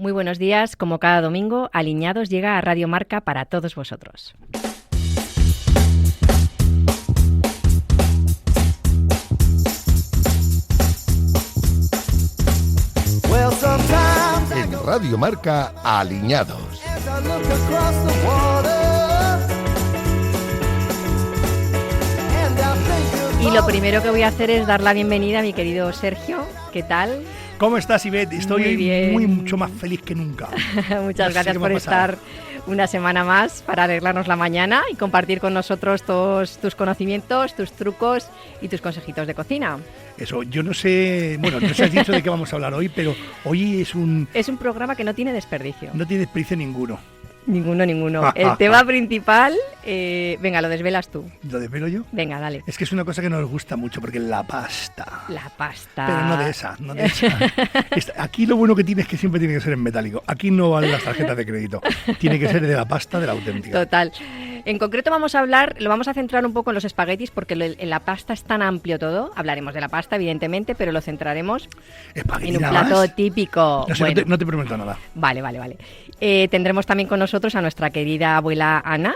Muy buenos días, como cada domingo, Aliñados llega a Radio Marca para todos vosotros. En Radio Marca, Aliñados. Y lo primero que voy a hacer es dar la bienvenida a mi querido Sergio. ¿Qué tal? ¿Cómo estás, Ivette? Estoy mucho más bien. feliz que nunca. Muchas gracias por estar una semana más para arreglarnos la mañana y compartir con nosotros todos tus conocimientos, tus trucos y tus consejitos de cocina. Eso, yo no sé, bueno, no sé has dicho de qué vamos a hablar hoy, pero hoy es un programa que no tiene desperdicio. No tiene desperdicio ninguno. Ninguno. El tema principal, venga, lo desvelas tú. ¿Lo desvelo yo? Venga, dale. Es que es una cosa que nos gusta mucho, porque la pasta. La pasta. Pero no de esa. Aquí lo bueno que tiene es que siempre tiene que ser en metálico. Aquí no valen las tarjetas de crédito. Tiene que ser de la pasta, de la auténtica. Total. En concreto vamos a centrar un poco en los espaguetis, porque en la pasta es tan amplio todo. Hablaremos de la pasta, evidentemente, pero lo centraremos en un plato típico. No sé, bueno. no te prometo nada. Vale. Tendremos también con nosotros a nuestra querida abuela Ana,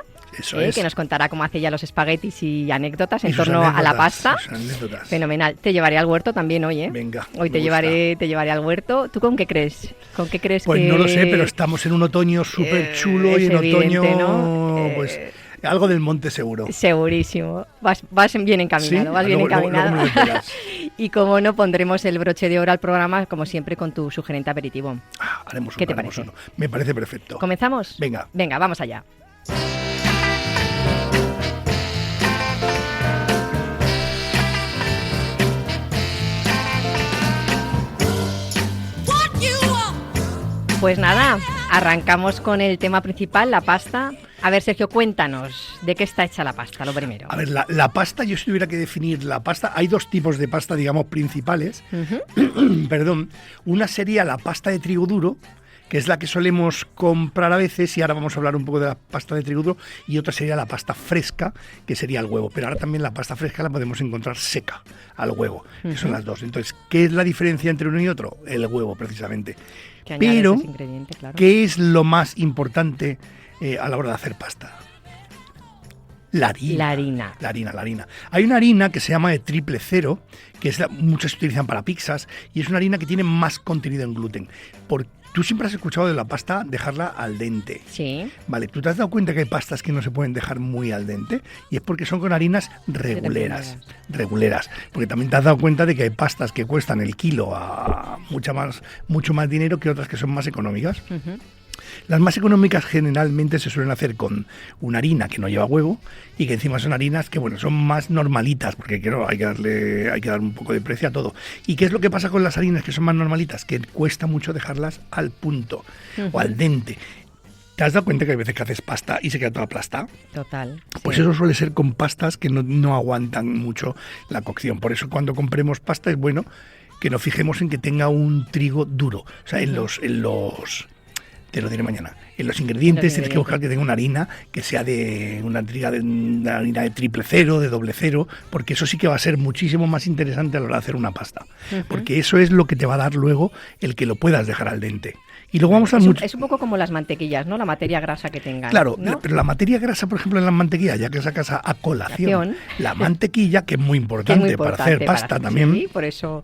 que nos contará cómo hace ella los espaguetis y anécdotas en torno a la pasta. Fenomenal. Te llevaré al huerto también hoy, ¿eh? Venga. Hoy te llevaré al huerto. ¿Tú con qué crees? Pues no lo sé, pero estamos en un otoño súper chulo y en otoño, ¿no? Pues algo del monte seguro. Segurísimo. Vas bien encaminado, ¿Sí? Luego y como no, pondremos el broche de oro al programa, como siempre, con tu sugerente aperitivo. Haremos ¿Qué te parece? Me parece perfecto. ¿Comenzamos? Venga, vamos allá. Pues nada, arrancamos con el tema principal, la pasta. A ver, Sergio, cuéntanos, ¿de qué está hecha la pasta, lo primero? A ver, la pasta, yo si tuviera que definir la pasta, hay dos tipos de pasta, digamos, principales. Perdón. Una sería la pasta de trigo duro, que es la que solemos comprar a veces, y ahora vamos a hablar un poco de la pasta de trigo duro, y otra sería la pasta fresca, que sería el huevo. Pero ahora también la pasta fresca la podemos encontrar seca al huevo, que son las dos. Entonces, ¿qué es la diferencia entre uno y otro? El huevo, precisamente. Pero, claro. ¿Qué es lo más importante a la hora de hacer pasta? La harina. Hay una harina que se llama de 000, que muchas utilizan para pizzas, y es una harina que tiene más contenido en gluten. Tú siempre has escuchado de la pasta dejarla al dente. Sí. Vale, ¿tú te has dado cuenta que hay pastas que no se pueden dejar muy al dente? Y es porque son con harinas reguleras. Porque también te has dado cuenta de que hay pastas que cuestan el kilo a mucho más dinero que otras que son más económicas. Uh-huh. Las más económicas generalmente se suelen hacer con una harina que no lleva huevo y que encima son harinas que, bueno, son más normalitas, porque claro, hay que dar un poco de precio a todo. ¿Y qué es lo que pasa con las harinas que son más normalitas? Que cuesta mucho dejarlas al punto o al dente. ¿Te has dado cuenta que hay veces que haces pasta y se queda toda aplastada? Total. Pues sí. Eso suele ser con pastas que no aguantan mucho la cocción. Por eso cuando compremos pasta es bueno que nos fijemos en que tenga un trigo duro. O sea, te lo diré mañana. En los ingredientes tienes que buscar que tenga una harina que sea de una harina de 000, de 00, porque eso sí que va a ser muchísimo más interesante a la hora de hacer una pasta. Uh-huh. Porque eso es lo que te va a dar luego el que lo puedas dejar al dente. Y luego vamos a es un poco como las mantequillas, ¿no? La materia grasa que tengan. Claro, ¿no? Pero la materia grasa, por ejemplo, en la mantequilla, ya que sacas a colación, la mantequilla, que es muy importante para hacer pasta también. Sí, por eso.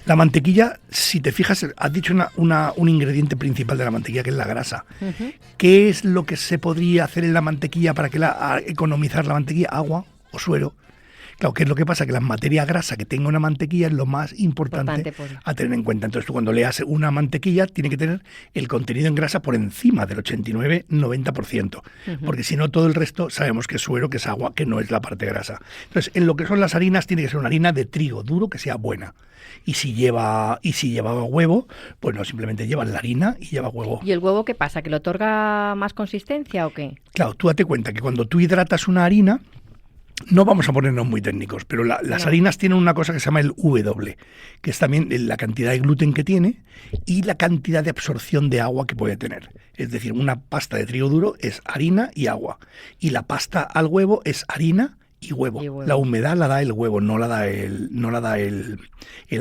La mantequilla, si te fijas, has dicho un ingrediente principal de la mantequilla, que es la grasa. Uh-huh. ¿Qué es lo que se podría hacer en la mantequilla para economizar la mantequilla? Agua o suero. Claro, ¿qué es lo que pasa? Que la materia grasa que tenga una mantequilla es lo más importante a tener en cuenta. Entonces, tú cuando leas una mantequilla, tiene que tener el contenido en grasa por encima del 89-90%. Uh-huh. Porque si no, todo el resto sabemos que es suero, que es agua, que no es la parte grasa. Entonces, en lo que son las harinas, tiene que ser una harina de trigo duro que sea buena. Y si lleva huevo, pues no, simplemente lleva la harina y lleva huevo. ¿Y el huevo qué pasa? ¿Que le otorga más consistencia o qué? Claro, tú date cuenta que cuando tú hidratas una harina, no vamos a ponernos muy técnicos, pero las harinas tienen una cosa que se llama el W, que es también la cantidad de gluten que tiene y la cantidad de absorción de agua que puede tener. Es decir, una pasta de trigo duro es harina y agua, y la pasta al huevo es harina y huevo. La humedad la da el huevo, no la da el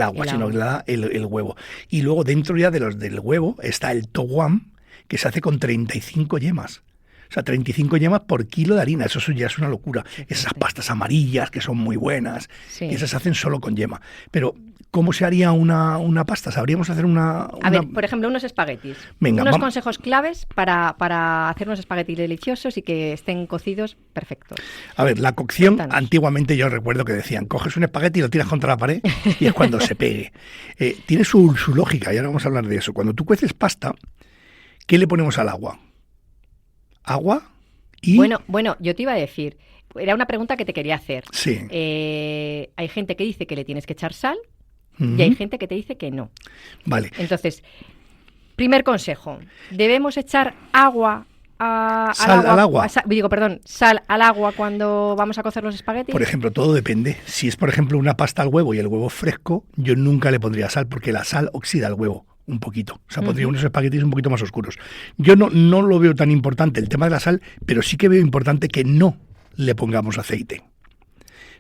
agua, sino que la da el huevo. Y luego dentro ya del huevo está el towam, que se hace con 35 yemas. O sea, 35 yemas por kilo de harina, eso ya es una locura. Esas pastas amarillas que son muy buenas, esas se hacen solo con yema. Pero, ¿cómo se haría una pasta? ¿Sabríamos hacer una...? A ver, por ejemplo, unos espaguetis. Venga, unos consejos claves para hacer unos espaguetis deliciosos y que estén cocidos perfectos. A ver, la cocción, antiguamente yo recuerdo que decían, coges un espagueti y lo tiras contra la pared y es cuando se pegue. Tiene su lógica, y ahora vamos a hablar de eso. Cuando tú cueces pasta, ¿qué le ponemos al agua? Agua y... Bueno, yo te iba a decir, era una pregunta que te quería hacer. Sí. Hay gente que dice que le tienes que echar sal y hay gente que te dice que no. Vale. Entonces, primer consejo, ¿debemos echar agua sal al agua? Sal al agua cuando vamos a cocer los espaguetis. Por ejemplo, todo depende. Si es, por ejemplo, una pasta al huevo y el huevo fresco, yo nunca le pondría sal porque la sal oxida el huevo. Un poquito, o sea, pondría unos espaguetis un poquito más oscuros. Yo no lo veo tan importante el tema de la sal, pero sí que veo importante que no le pongamos aceite.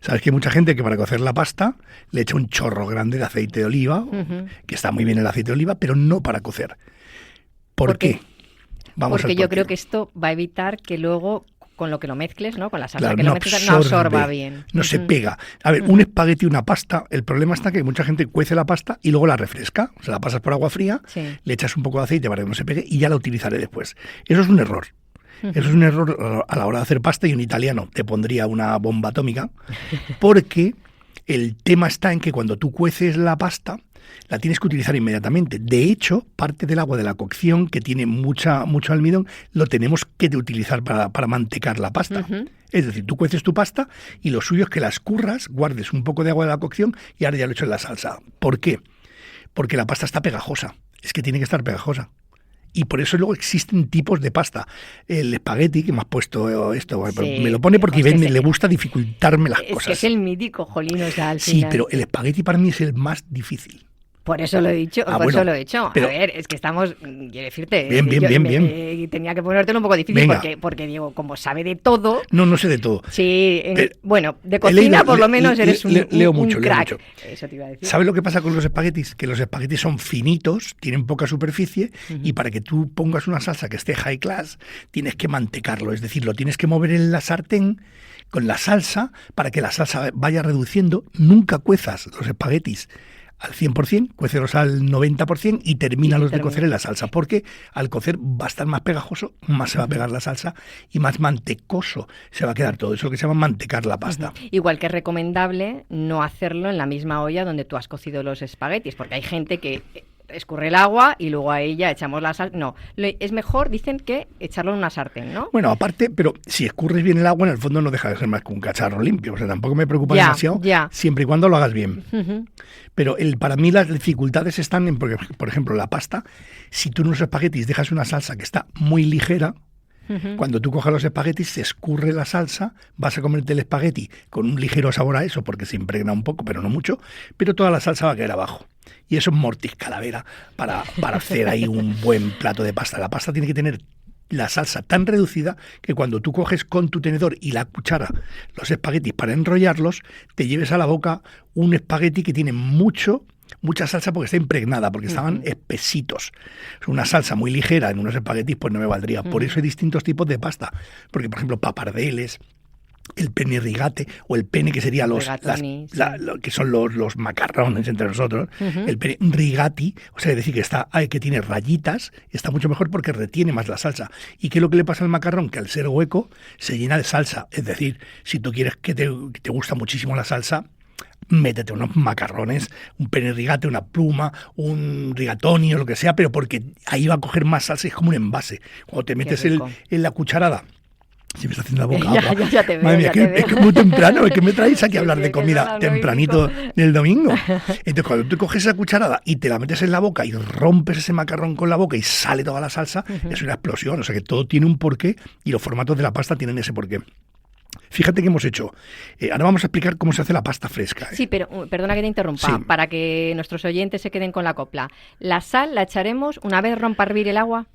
Sabes que hay mucha gente que para cocer la pasta le echa un chorro grande de aceite de oliva, que está muy bien el aceite de oliva, pero no para cocer. ¿Por qué? Porque yo creo que esto va a evitar que luego, con lo que lo mezcles, ¿no? Con la salsa que lo mezcles, no absorba bien. No se pega. A ver, un espagueti, una pasta, el problema está que mucha gente cuece la pasta y luego la refresca. O sea, la pasas por agua fría, le echas un poco de aceite para que no se pegue y ya la utilizaré después. Eso es un error. Eso es un error a la hora de hacer pasta, y un italiano te pondría una bomba atómica, porque el tema está en que cuando tú cueces la pasta, la tienes que utilizar inmediatamente. De hecho, parte del agua de la cocción, que tiene mucho almidón, lo tenemos que utilizar para mantecar la pasta. Es decir, tú cueces tu pasta y lo suyo es que la escurras, guardes un poco de agua de la cocción y ahora ya lo echo en la salsa. ¿Por qué? Porque la pasta está pegajosa. Es que tiene que estar pegajosa. Y por eso luego existen tipos de pasta. El espagueti, que me has puesto esto, me lo pone porque le gusta dificultarme las cosas. Es que es el mítico, jolín, o sea, al sí, final. Pero el espagueti para mí es el más difícil. Por eso lo he dicho, eso lo he hecho. Pero, a ver, es que estamos, quiero decirte, bien. Tenía que ponértelo un poco difícil porque Diego, como sabe de todo... No sé de todo. Sí, bueno, de cocina por lo menos eres un crack. Eso te iba a decir. ¿Sabes lo que pasa con los espaguetis? Que los espaguetis son finitos, tienen poca superficie, y para que tú pongas una salsa que esté high class, tienes que mantecarlo, es decir, lo tienes que mover en la sartén con la salsa para que la salsa vaya reduciendo. Nunca cuezas los espaguetis al 100%, cuécelos al 90% y termínalos de cocer en la salsa, porque al cocer va a estar más pegajoso, más se va a pegar la salsa y más mantecoso se va a quedar todo. Eso es lo que se llama mantecar la pasta. Igual que es recomendable no hacerlo en la misma olla donde tú has cocido los espaguetis, porque hay gente que escurre el agua y luego a ella echamos la sal. No, es mejor, dicen, que echarlo en una sartén, ¿no? Bueno, aparte, pero si escurres bien el agua, en el fondo no deja de ser más que un cacharro limpio. O sea, tampoco me preocupa demasiado, siempre y cuando lo hagas bien. Pero para mí las dificultades están en, porque, por ejemplo, la pasta, si tú en los espaguetis dejas una salsa que está muy ligera, cuando tú cojas los espaguetis, se escurre la salsa, vas a comerte el espagueti con un ligero sabor a eso, porque se impregna un poco, pero no mucho, pero toda la salsa va a caer abajo. Y eso es mortis calavera para hacer ahí un buen plato de pasta. La pasta tiene que tener la salsa tan reducida que cuando tú coges con tu tenedor y la cuchara los espaguetis para enrollarlos, te lleves a la boca un espagueti que tiene mucha salsa porque está impregnada, porque estaban espesitos. Una salsa muy ligera en unos espaguetis pues no me valdría. Por eso hay distintos tipos de pasta. Porque, por ejemplo, papardeles, el pene rigate o el pene que sería que son los macarrones entre nosotros, el pene rigati, o sea, es decir, que tiene rayitas, está mucho mejor porque retiene más la salsa. ¿Y qué es lo que le pasa al macarrón? Que al ser hueco se llena de salsa. Es decir, si tú quieres que te gusta muchísimo la salsa, métete unos macarrones, un pene rigate, una pluma, un rigatoni o lo que sea, pero porque ahí va a coger más salsa, es como un envase. Cuando te metes en la cucharada, si me está haciendo la boca ya te veo, madre mía, es que es muy temprano, es que me traéis aquí a hablar de comida tempranito del domingo. Entonces, cuando tú coges esa cucharada y te la metes en la boca y rompes ese macarrón con la boca y sale toda la salsa, es una explosión. O sea que todo tiene un porqué y los formatos de la pasta tienen ese porqué. Fíjate que hemos hecho. Ahora vamos a explicar cómo se hace la pasta fresca. Sí, pero perdona que te interrumpa, Sí. para que nuestros oyentes se queden con la copla. La sal la echaremos una vez rompa a hervir el agua.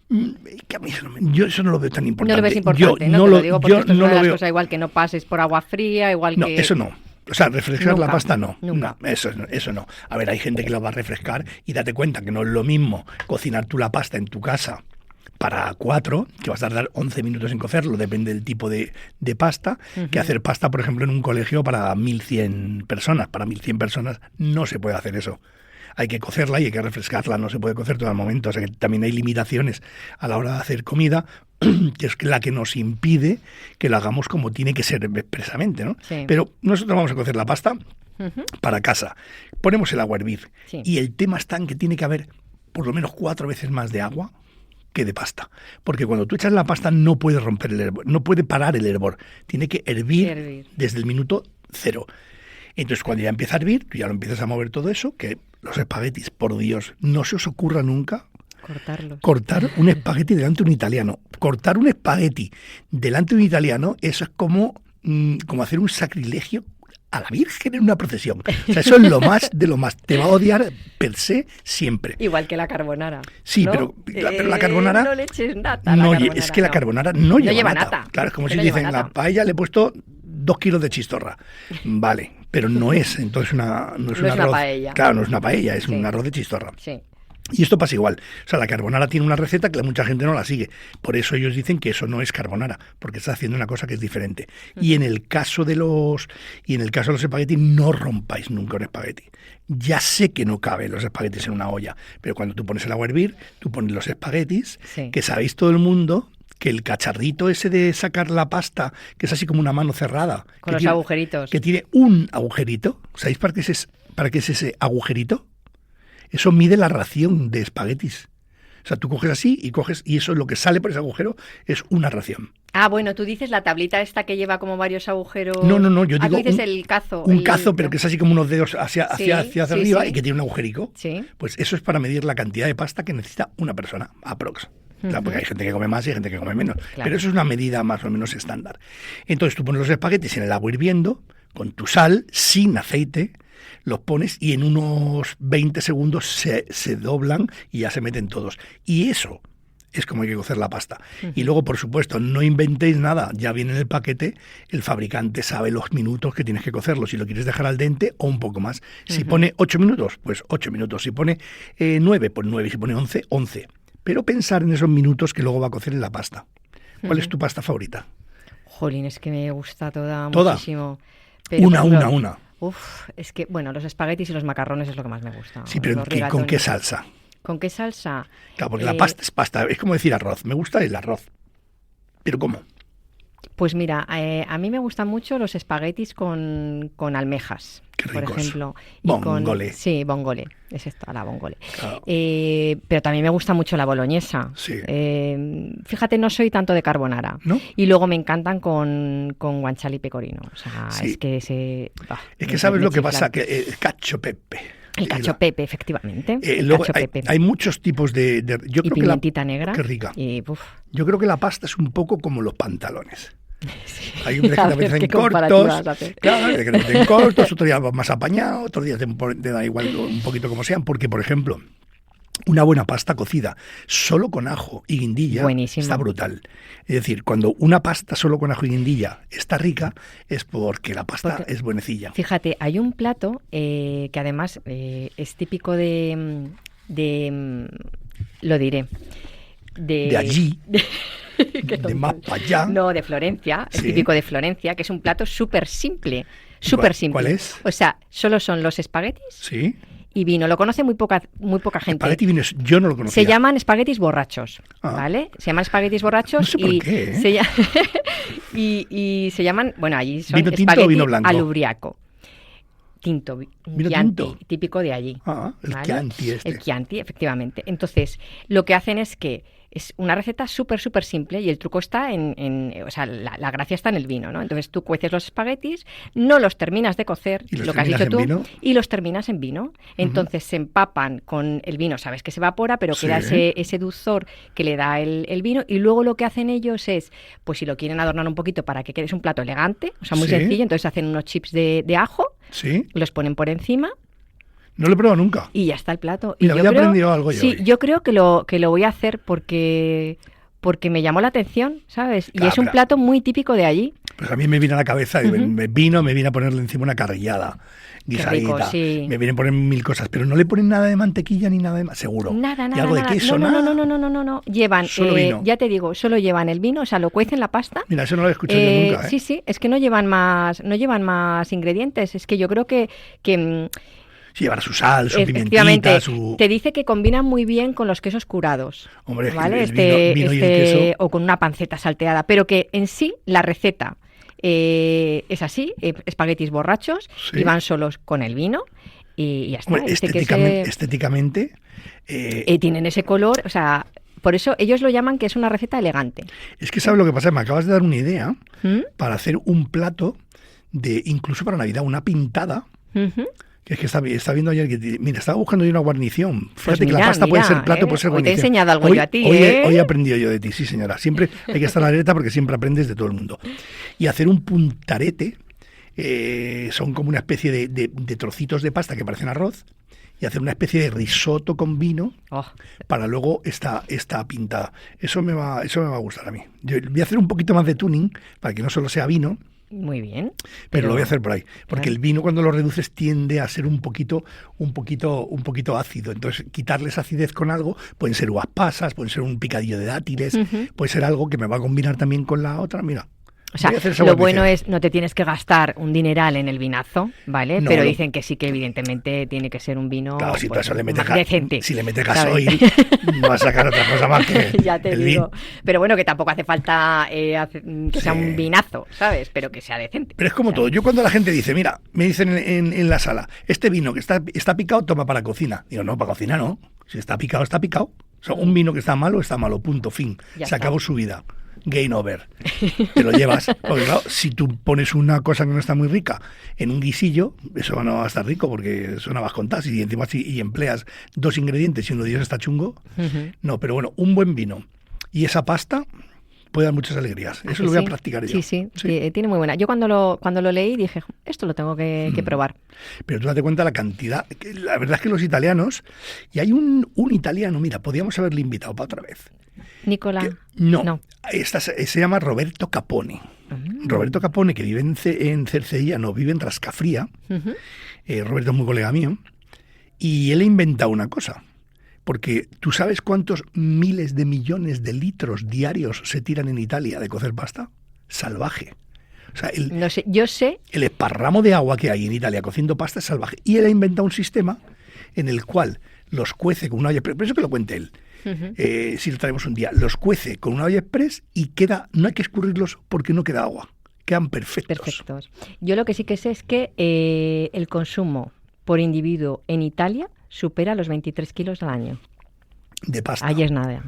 Que a mí yo eso no lo veo tan importante. No lo ves importante, ¿no? Te lo digo porque esto es una de las cosas, igual que no pases por agua fría, igual No, que... eso no. O sea, refrescar Nunca, la pasta no. nunca. No, eso no. A ver, hay gente que lo va a refrescar y date cuenta que no es lo mismo cocinar tú la pasta en tu casa para 4, que vas a tardar 11 minutos en cocerlo, depende del tipo de pasta, que hacer pasta, por ejemplo, en un colegio para 1.100 personas. Para 1.100 personas no se puede hacer eso. Hay que cocerla y hay que refrescarla, no se puede cocer todo el momento. O sea que también hay limitaciones a la hora de hacer comida, que es la que nos impide que lo hagamos como tiene que ser expresamente, ¿no? Sí. Pero nosotros vamos a cocer la pasta para casa. Ponemos el agua a hervir. Sí. Y el tema está en que tiene que haber por lo menos 4 veces más de agua que de pasta. Porque cuando tú echas la pasta no puede romper el hervor, no puede parar el hervor. Tiene que hervir desde el minuto 0. Entonces, cuando ya empieza a hervir, tú ya lo empiezas a mover todo eso, que los espaguetis, por Dios, no se os ocurra nunca cortar un espagueti delante de un italiano. Cortar un espagueti delante de un italiano, eso es como hacer un sacrilegio a la Virgen en una procesión. O sea, eso es lo más de lo más. Te va a odiar per se siempre. Igual que la carbonara. Sí, ¿no? pero la carbonara... No le eches nata a no, la carbonara. es que la carbonara no lleva nata. Claro, es como que si no dicen, lleva la nata. paella le he puesto 2 kilos de chistorra. Vale, pero no es entonces no es un es una arroz. paella. Claro, no es una paella, es Sí. un arroz de chistorra. Sí. Y esto pasa igual. O sea, la carbonara tiene una receta que mucha gente no la sigue. Por eso ellos dicen que eso no es carbonara, porque está haciendo una cosa que es diferente. Y en el caso de los espaguetis, no rompáis nunca un espagueti. Ya sé que no caben los espaguetis en una olla, pero cuando tú pones el agua a hervir, tú pones los espaguetis, Sí. que sabéis todo el mundo que el cacharrito ese de sacar la pasta, que es así como una mano cerrada, Con los tiene, agujeritos. que tiene un agujerito. ¿Sabéis para qué es ese agujerito? Eso mide la ración de espaguetis. O sea, tú coges así y eso es lo que sale por ese agujero, es una ración. Ah, bueno, tú dices la tablita esta que lleva como varios agujeros. No, yo digo tú dices el cazo. Un cazo, pero que es así como unos dedos hacia Sí, arriba sí. y que tiene un agujerico. Sí. Pues eso es para medir la cantidad de pasta que necesita una persona, aprox. Claro, porque hay gente que come más y hay gente que come menos. Claro. Pero eso es una medida más o menos estándar. Entonces tú pones los espaguetis en el agua hirviendo, con tu sal, sin aceite, los pones y en unos 20 segundos se doblan y ya se meten todos. Y eso es como hay que cocer la pasta. Y luego, por supuesto, no inventéis nada. Ya viene en el paquete, el fabricante sabe los minutos que tienes que cocerlo. Si lo quieres dejar al dente o un poco más. Si pone 8 minutos, pues 8 minutos. Si pone 9, pues 9. Si pone 11, 11. Pero pensar en esos minutos que luego va a cocer en la pasta. ¿Cuál es tu pasta favorita? Jolín, es que me gusta toda ¿Toda? muchísimo. Pero, Una. Uf, es que, bueno, los espaguetis y los macarrones es lo que más me gusta. Sí, pero Los ¿con rigatonis. qué salsa? ¿Con qué salsa? Claro, porque la pasta es pasta. Es como decir arroz. Me gusta el arroz. ¿Pero cómo? Pues mira, a mí me gustan mucho los espaguetis con almejas, Qué por ricos. ejemplo. Vongole. Sí, vongole, es esto, la vongole. Claro. Pero también me gusta mucho la boloñesa. Sí. Fíjate, no soy tanto de carbonara. ¿No? Y luego me encantan con guanciale y pecorino. O sea, Sí. es que Es que sabes lo que chiflan. pasa, que cacio pepe. El cacio pepe, efectivamente. Luego Cacio pepe. hay muchos tipos de yo Y creo pimientita negra. Qué rica. Y, uf, Yo creo que la pasta es un poco como los pantalones. Hay un día que A te ver, apetecen ¿qué comparativa cortos, vas a hacer? claro, hay días que te apetecen cortos, otros días más apañados, otros días te da igual un poquito como sean, porque, por ejemplo, una buena pasta cocida solo con ajo y guindilla Buenísimo. está brutal. Es decir, cuando una pasta solo con ajo y guindilla está rica, es porque la pasta Porque- es buenecilla. Fíjate, hay un plato que además es típico lo diré, De allí, Qué de más tonto. para allá. No, de Florencia, es Sí. típico de Florencia, que es un plato súper simple, súper simple. ¿Cuál es? O sea, solo son los espaguetis Sí. y vino. Lo conoce muy poca gente. Espagueti vino, yo no lo conocía. Se llaman espaguetis borrachos, Ah. ¿vale? Se llaman espaguetis borrachos No sé por y, qué, ¿eh? y se llaman, bueno, allí son ¿Vino tinto o espagueti vino blanco? alubriaco. Tinto, ¿Vino Chianti, tinto? típico de allí. Ah, el ¿vale? Chianti este. El Chianti, efectivamente. Entonces, lo que hacen es que Es una receta súper, súper simple y el truco está o sea, la gracia está en el vino, ¿no? Entonces tú cueces los espaguetis, no los terminas de cocer, lo que has dicho tú, y los terminas en vino. Entonces se empapan con el vino, sabes que se evapora, pero queda ese dulzor que le da el vino, y luego lo que hacen ellos es, pues si lo quieren adornar un poquito para que quede un plato elegante, o sea, muy sencillo, entonces hacen unos chips de ajo, los ponen por encima. No lo he probado nunca. Y ya está el plato. Mira, había aprendido algo yo. Sí, yo creo que lo voy a hacer porque me llamó la atención, ¿sabes? Y es un plato muy típico de allí. Pues a mí me viene a la cabeza, me viene a ponerle encima una carrillada guisadita. Me viene a poner mil cosas, pero no le ponen nada de mantequilla ni nada de más, seguro. Nada. ¿Y algo de queso? No. Llevan, solo vino. Ya te digo, solo llevan el vino, o sea, lo cuecen la pasta. Mira, eso no lo he escuchado yo nunca, ¿eh? Sí, es que no llevan más ingredientes. Es que yo creo que Sí, llevará su sal, su pimentita, su... Te dice que combinan muy bien con los quesos curados. Hombre, ¿vale? el vino y el queso. O con una panceta salteada, pero que en sí la receta es así, espaguetis borrachos, y van solos con el vino y ya está. Hombre, estéticamente... tienen ese color, o sea... Por eso ellos lo llaman que es una receta elegante. Es que ¿sabes lo que pasa? Me acabas de dar una idea para hacer un plato incluso para Navidad, una pintada... Es que está viendo ayer que, mira, estaba buscando yo una guarnición. Fíjate que la pasta puede ser plato, puede ser guarnición. Hoy te he enseñado algo yo a ti, Hoy he aprendido yo de ti, sí señora. Siempre hay que estar alerta porque siempre aprendes de todo el mundo. Y hacer un puntarete, son como una especie de trocitos de pasta que parecen arroz, y hacer una especie de risotto con vino para luego esta pintada. Eso me va a gustar a mí. Yo voy a hacer un poquito más de tuning para que no solo sea vino. Muy bien. Pero lo voy a hacer por ahí, porque el vino cuando lo reduces tiende a ser un poquito ácido. Entonces, quitarles acidez con algo, pueden ser uvas pasas, pueden ser un picadillo de dátiles, puede ser algo que me va a combinar también con la otra. Mira. O sea, lo bueno es no te tienes que gastar un dineral en el vinazo, ¿vale? Pero dicen que sí, que evidentemente tiene que ser un vino claro, si pues, tú eso le metes decente. Si le metes gasoil, no vas a sacar otra cosa más que ya te digo. Pero bueno, que tampoco hace falta que sea un vinazo, ¿sabes? Pero que sea decente. Pero es como todo. Yo cuando la gente dice, mira, me dicen en la sala, este vino que está picado, toma para cocina. Digo, no, para cocina no. Si está picado, está picado. O sea, un vino que está malo, punto, fin. Se acabó su vida. Game over. Te lo llevas. Porque claro, si tú pones una cosa que no está muy rica en un guisillo, eso no va a estar rico porque eso no vas a contar. Y encima y empleas dos ingredientes y uno de ellos está chungo. No, pero bueno, un buen vino y esa pasta puede dar muchas alegrías. Eso lo voy a practicar yo. Sí, tiene muy buena. Yo cuando lo leí dije, esto lo tengo que probar. Pero tú date cuenta la cantidad. La verdad es que los italianos, y hay un italiano, mira, podríamos haberle invitado para otra vez. Nicolás. No. Se llama Roberto Capone. Roberto Capone, que vive en Cercedilla, no, vive en Rascafría. Roberto es muy colega mío. Y él ha inventado una cosa. Porque tú sabes cuántos miles de millones de litros diarios se tiran en Italia de cocer pasta. Salvaje. O sea, no sé, yo sé. El esparramo de agua que hay en Italia cociendo pasta es salvaje. Y él ha inventado un sistema en el cual los cuece con una olla express. Por eso que lo cuente él. Si lo traemos un día. Los cuece con una olla express y no hay que escurrirlos porque no queda agua. Quedan perfectos. Yo lo que sí que sé es que el consumo por individuo en Italia supera los 23 kilos al año. De pasta. Ahí es nada,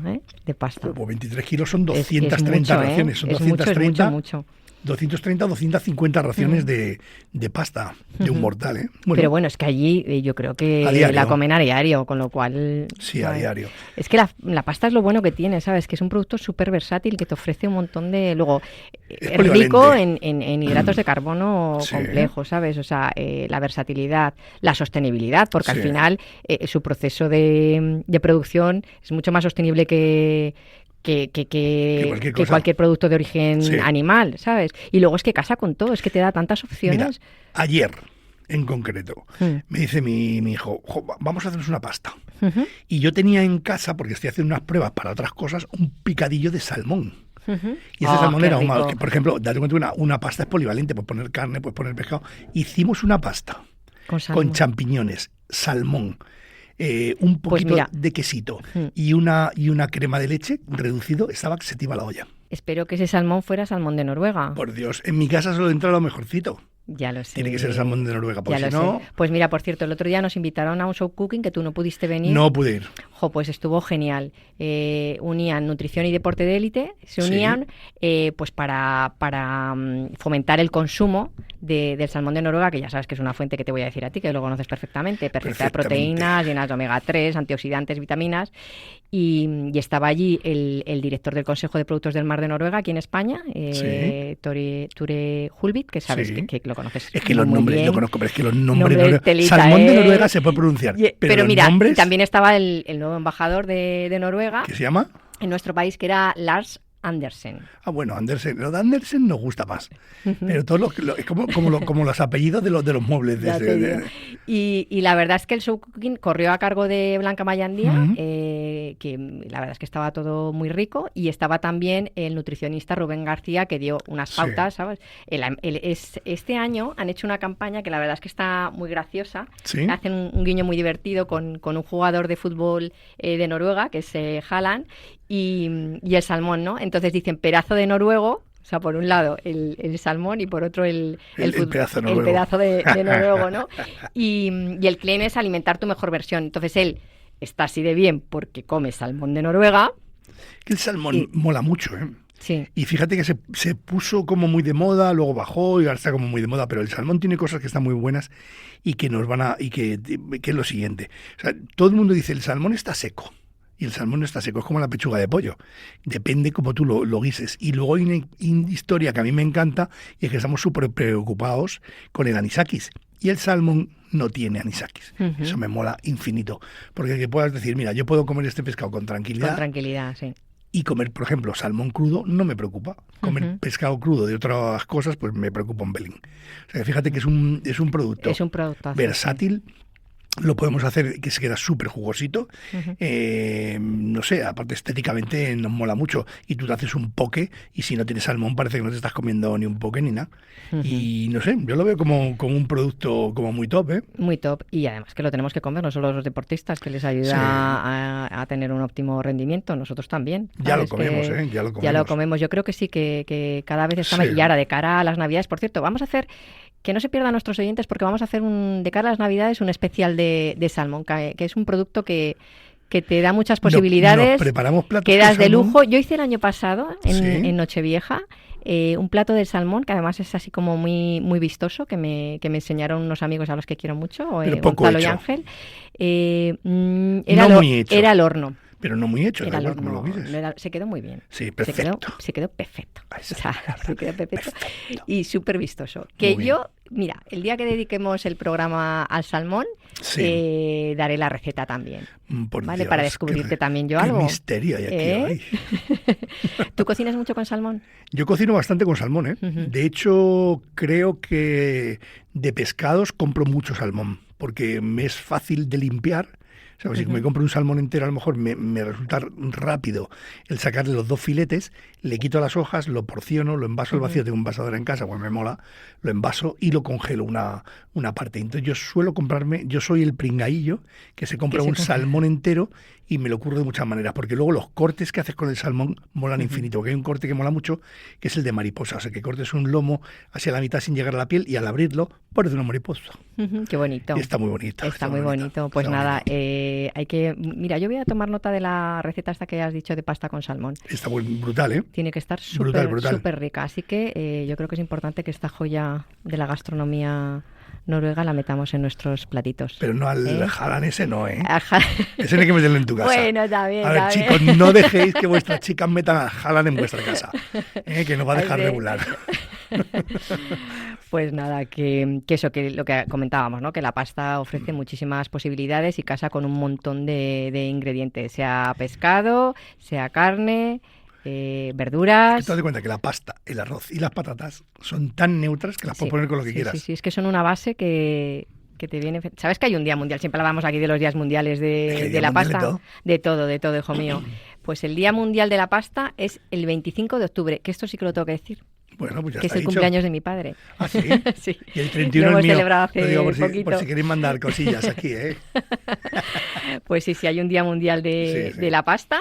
de pasta. Como 23 kilos son 230 raciones. Son 230. Es mucho. 230 o 250 raciones de pasta, de un mortal, ¿eh? Bueno, pero bueno, es que allí yo creo que la comen a diario, con lo cual... Sí, a diario. Es que la pasta es lo bueno que tiene, ¿sabes? Que es un producto súper versátil que te ofrece un montón de... Luego, es rico en hidratos de carbono complejos, ¿sabes? O sea, la versatilidad, la sostenibilidad, porque al final su proceso de producción es mucho más sostenible que cualquier producto de origen animal, ¿sabes? Y luego es que casa con todo, es que te da tantas opciones. Mira, ayer, en concreto, me dice mi hijo, vamos a hacernos una pasta. Y yo tenía en casa, porque estoy haciendo unas pruebas para otras cosas, un picadillo de salmón. Y ese salmón era que, por ejemplo, date cuenta, una pasta es polivalente, puedes poner carne, puedes poner pescado. Hicimos una pasta con champiñones, salmón, un poquito de quesito y una crema de leche reducido, estaba que se te iba la olla. Espero que ese salmón fuera salmón de Noruega. Por Dios, en mi casa solo entra lo mejorcito. Ya lo sé. Tiene que ser salmón de Noruega, porque si no... Pues mira, por cierto, el otro día nos invitaron a un show cooking que tú no pudiste venir. No pude ir. Pues estuvo genial. Unían nutrición y deporte de élite, se unían pues para fomentar el consumo del salmón de Noruega, que ya sabes que es una fuente que te voy a decir a ti, que lo conoces perfectamente, perfecta de proteínas, llenas de omega 3, antioxidantes, vitaminas. Y estaba allí el director del Consejo de Productos del Mar de Noruega, aquí en España, Ture Hulvik, que sabes que lo conoces. Es que los nombres, yo conozco, pero es que los nombres salmón de Noruega se puede pronunciar. Pero mira, nombres... también estaba el nuevo embajador de Noruega. ¿Qué se llama? En nuestro país, que era Lars Andersen. Bueno, Andersen. Lo de Andersen nos gusta más. Pero todos es como los apellidos de los muebles. Y la verdad es que el show cooking corrió a cargo de Blanca Mayandía, que la verdad es que estaba todo muy rico, y estaba también el nutricionista Rubén García, que dio unas pautas, ¿sabes? Este año han hecho una campaña que la verdad es que está muy graciosa. ¿Sí? Hacen un guiño muy divertido con un jugador de fútbol de Noruega, que es Haaland, y el salmón, ¿no? Entonces dicen pedazo de noruego, o sea, por un lado el salmón y por otro el pedazo de noruego, ¿no? Y el claim es alimentar tu mejor versión. Entonces él está así de bien porque come salmón de Noruega. El salmón mola mucho, ¿eh? Sí. Y fíjate que se puso como muy de moda, luego bajó y ahora está como muy de moda, pero el salmón tiene cosas que están muy buenas y que nos van a... y que es lo siguiente. O sea, todo el mundo dice, el salmón está seco. Y el salmón no está seco, es como la pechuga de pollo. Depende cómo tú lo guises. Y luego hay una historia que a mí me encanta y es que estamos súper preocupados con el anisakis. Y el salmón no tiene anisakis. Eso me mola infinito. Porque que puedas decir, mira, yo puedo comer este pescado con tranquilidad. Con tranquilidad, sí. Y comer, por ejemplo, salmón crudo no me preocupa. Comer pescado crudo de otras cosas, pues me preocupa un pelín. O sea, fíjate que es un producto versátil. Lo podemos hacer que se queda súper jugosito. No sé, aparte estéticamente nos mola mucho. Y tú te haces un poke y si no tienes salmón parece que no te estás comiendo ni un poke ni nada. Y no sé, yo lo veo como un producto como muy top, ¿eh? Muy top. Y además que lo tenemos que comer, no solo los deportistas, que les ayuda a tener un óptimo rendimiento, nosotros también. Ya lo comemos, Ya lo comemos. Yo creo que sí, que cada vez está más. Y ahora, de cara a las Navidades, por cierto, vamos a hacer... Que no se pierdan nuestros oyentes porque vamos a hacer de cara a las Navidades un especial de salmón, que es un producto que te da muchas posibilidades. Nos preparamos platos quedas de lujo. Yo hice el año pasado, en Nochevieja, un plato de salmón que además es así como muy, muy vistoso, que me enseñaron unos amigos a los que quiero mucho, Gonzalo y Ángel. Era al horno. Pero no muy hecho, igual como lo dices. Se quedó muy bien. Sí, perfecto. Se quedó perfecto. Se quedó perfecto. Y súper vistoso. Que yo, mira, el día que dediquemos el programa al salmón, daré la receta también. ¿Vale? Dios, para descubrirte también yo algo. Qué misterio hay aquí hoy. ¿Tú cocinas mucho con salmón? Yo cocino bastante con salmón, ¿eh? De hecho, creo que de pescados compro mucho salmón, porque me es fácil de limpiar. O sea, si me compro un salmón entero, a lo mejor me resulta rápido el sacarle los 2 filetes, le quito las hojas, lo porciono, lo envaso al vacío, tengo un envasador en casa, pues me mola, lo envaso y lo congelo una parte. Entonces yo soy el pringaillo que se compra un salmón entero y me lo curro de muchas maneras, porque luego los cortes que haces con el salmón molan infinito, porque hay un corte que mola mucho, que es el de mariposa, o sea, que cortes un lomo hacia la mitad sin llegar a la piel y al abrirlo parece una mariposa. Qué bonito. Y está muy bonito. Está muy bonito. Pues nada, hay que... Mira, yo voy a tomar nota de la receta esta que has dicho de pasta con salmón. Está muy brutal, ¿eh? Tiene que estar súper rica, así que yo creo que es importante que esta joya de la gastronomía noruega la metamos en nuestros platitos. Pero no al Haaland ese no, ¿eh? Ese no hay que meterlo en tu casa. Bueno, también. A ver, chicos, no dejéis que vuestras chicas metan al Haaland en vuestra casa, que nos va a dejar regular. Pues nada, que eso, que lo que comentábamos, ¿no? Que la pasta ofrece muchísimas posibilidades y casa con un montón de ingredientes, sea pescado, sea carne, verduras. Te das cuenta que la pasta, el arroz y las patatas son tan neutras que las puedes poner con lo que quieras. Sí, es que son una base que te viene... ¿Sabes que hay un día mundial? Siempre hablamos aquí de los días mundiales de la pasta. De todo, hijo mío. Pues el Día Mundial de la Pasta es el 25 de octubre, que esto sí que lo tengo que decir. Bueno, pues ya que está es el cumpleaños de mi padre. ¿Ah, sí? Sí. Y el 31 lo hemos es mío. celebrado hace lo digo poquito. por si queréis mandar cosillas aquí, ¿eh? Pues sí, hay un Día Mundial de la pasta.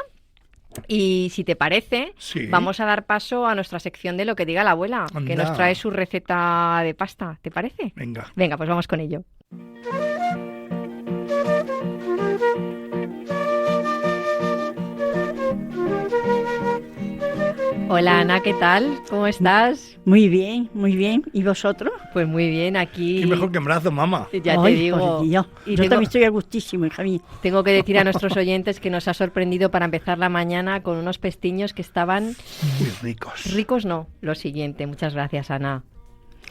Y si te parece, vamos a dar paso a nuestra sección de lo que diga la abuela, que nos trae su receta de pasta. ¿Te parece? Venga, pues vamos con ello. Hola Ana, ¿qué tal? ¿Cómo estás? Muy bien, muy bien. ¿Y vosotros? Pues muy bien, aquí... Qué mejor que en brazos, mamá. Ya te digo. Por Dios. Yo también estoy a gustísimo, hija mía. Tengo que decir a nuestros oyentes que nos ha sorprendido para empezar la mañana con unos pestiños que estaban... Muy ricos. Ricos no, lo siguiente. Muchas gracias, Ana.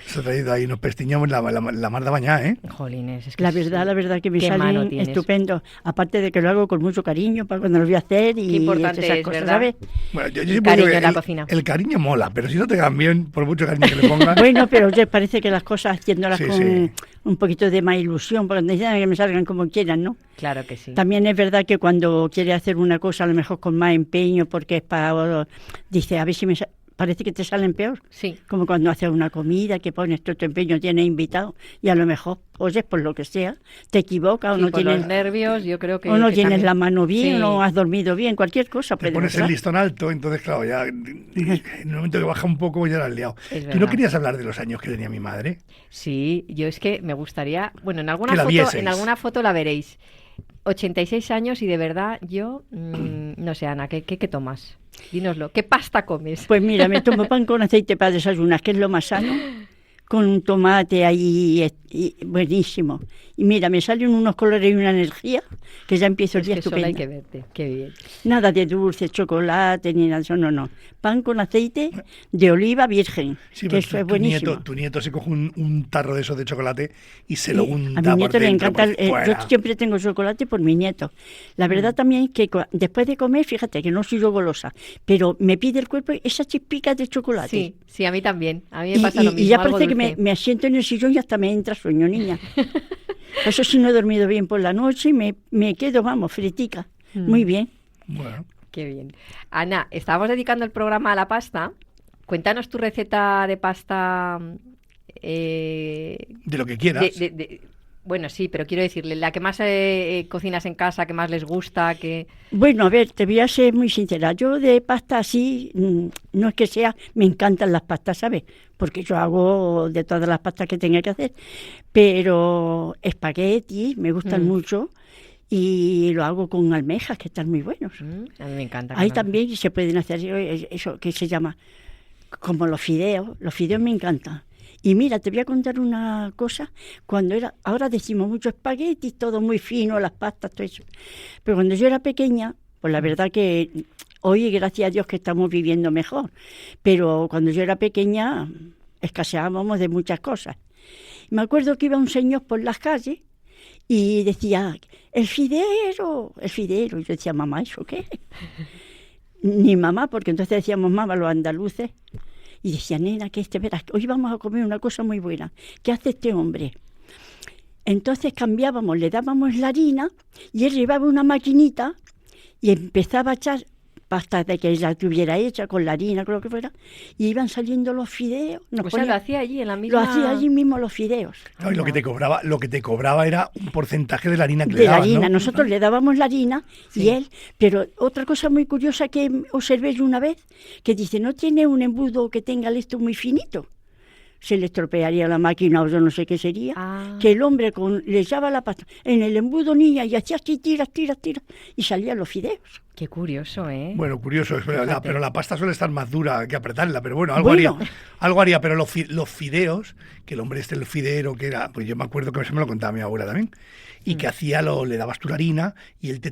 Se ha traído ahí unos pestiños la mar de bañar, ¿eh? Jolines, es que la verdad que me salen estupendo. Aparte de que lo hago con mucho cariño para cuando lo voy a hacer y qué importante esas es, cosas, ¿verdad? ¿sabes? Bueno, yo el cariño en la cocina. El cariño mola, pero si no te quedan bien, por mucho cariño que le pongas... Bueno, pero oye, parece que las cosas haciéndolas con un poquito de más ilusión, porque necesitan que me salgan como quieran, ¿no? Claro que sí. También es verdad que cuando quiere hacer una cosa, a lo mejor con más empeño, porque es para... Dice, a ver si me... Parece que te salen peor. Sí. Como cuando haces una comida, que pones todo tu empeño, tienes invitado, y a lo mejor, oye, por lo que sea, te equivocas o no por tienes... los nervios, yo creo que... O no tienes también... la mano bien, o no has dormido bien, cualquier cosa. Te pones el listón alto, entonces, claro, ya en el momento que baja un poco ya la has liado. ¿Tú no querías hablar de los años que tenía mi madre? Sí, yo es que me gustaría... Bueno, en alguna foto la veréis. 86 años y de verdad yo... no sé, Ana, ¿qué tomas? Dínoslo. ¿Qué pasta comes? Pues mira, me tomo pan con aceite para desayunar, que es lo más sano, con un tomate ahí buenísimo. Y mira, me salen unos colores y una energía que ya empiezo el día estupendo. Hay que verte, qué bien. Nada de dulce, chocolate, ni nada, no. Pan con aceite de oliva virgen, que eso es buenísimo. Tu nieto se coge un tarro de esos de chocolate y se lo unta. A mi nieto le encanta, yo siempre tengo chocolate por mi nieto. La verdad también es que después de comer, fíjate que no soy yo golosa, pero me pide el cuerpo esa chispica de chocolate. Sí, a mí también. A mí me pasa lo mismo. Y ya parece que me asiento en el sillón y hasta me entra sueño, niña. Eso sí, no he dormido bien por la noche y me quedo, vamos, fritica. Muy bien. Bueno. Qué bien. Ana, estábamos dedicando el programa a la pasta. Cuéntanos tu receta de pasta. De lo que quieras. Bueno, sí, pero quiero decirle, la que más cocinas en casa, que más les gusta, que... Bueno, a ver, te voy a ser muy sincera. Yo de pasta así, no es que sea, me encantan las pastas, ¿sabes? Porque yo hago de todas las pastas que tenga que hacer. Pero espaguetis me gustan mucho y lo hago con almejas, que están muy buenos. A mí me encanta. Ahí también se pueden hacer eso que se llama como los fideos. Los fideos me encantan. Y mira, te voy a contar una cosa. Ahora decimos mucho espaguetis, todo muy fino, las pastas, todo eso. Pero cuando yo era pequeña, pues la verdad que hoy, gracias a Dios, que estamos viviendo mejor. Pero cuando yo era pequeña, escaseábamos de muchas cosas. Me acuerdo que iba un señor por las calles y decía, el fidero. Y yo decía, mamá, ¿eso qué? Ni mamá, porque entonces decíamos mamá los andaluces. Y decía, nena, que verás, hoy vamos a comer una cosa muy buena. ¿Qué hace este hombre? Entonces cambiábamos, le dábamos la harina y él llevaba una maquinita y empezaba a echar pasta de que ella tuviera hecha con la harina, con lo que fuera, y iban saliendo los fideos. O sea, lo hacía allí en la misma... Lo hacía allí mismo los fideos. No, y lo que te cobraba era un porcentaje de la harina que le dabas, dabas, de la harina, ¿no? Nosotros le dábamos la harina y él... Pero otra cosa muy curiosa que observé yo una vez, que dice, no tiene un embudo que tenga esto muy finito. Se le estropearía la máquina o yo no sé qué sería, que el hombre le echaba la pasta en el embudo, niña, y hacía así, tira, y salían los fideos. Qué curioso, ¿eh? Bueno, curioso, pero la pasta suele estar más dura que apretarla, pero bueno, algo haría, pero los fideos, que el hombre el fidero que era, pues yo me acuerdo que eso me lo contaba mi abuela también, y que le dabas tu harina y él te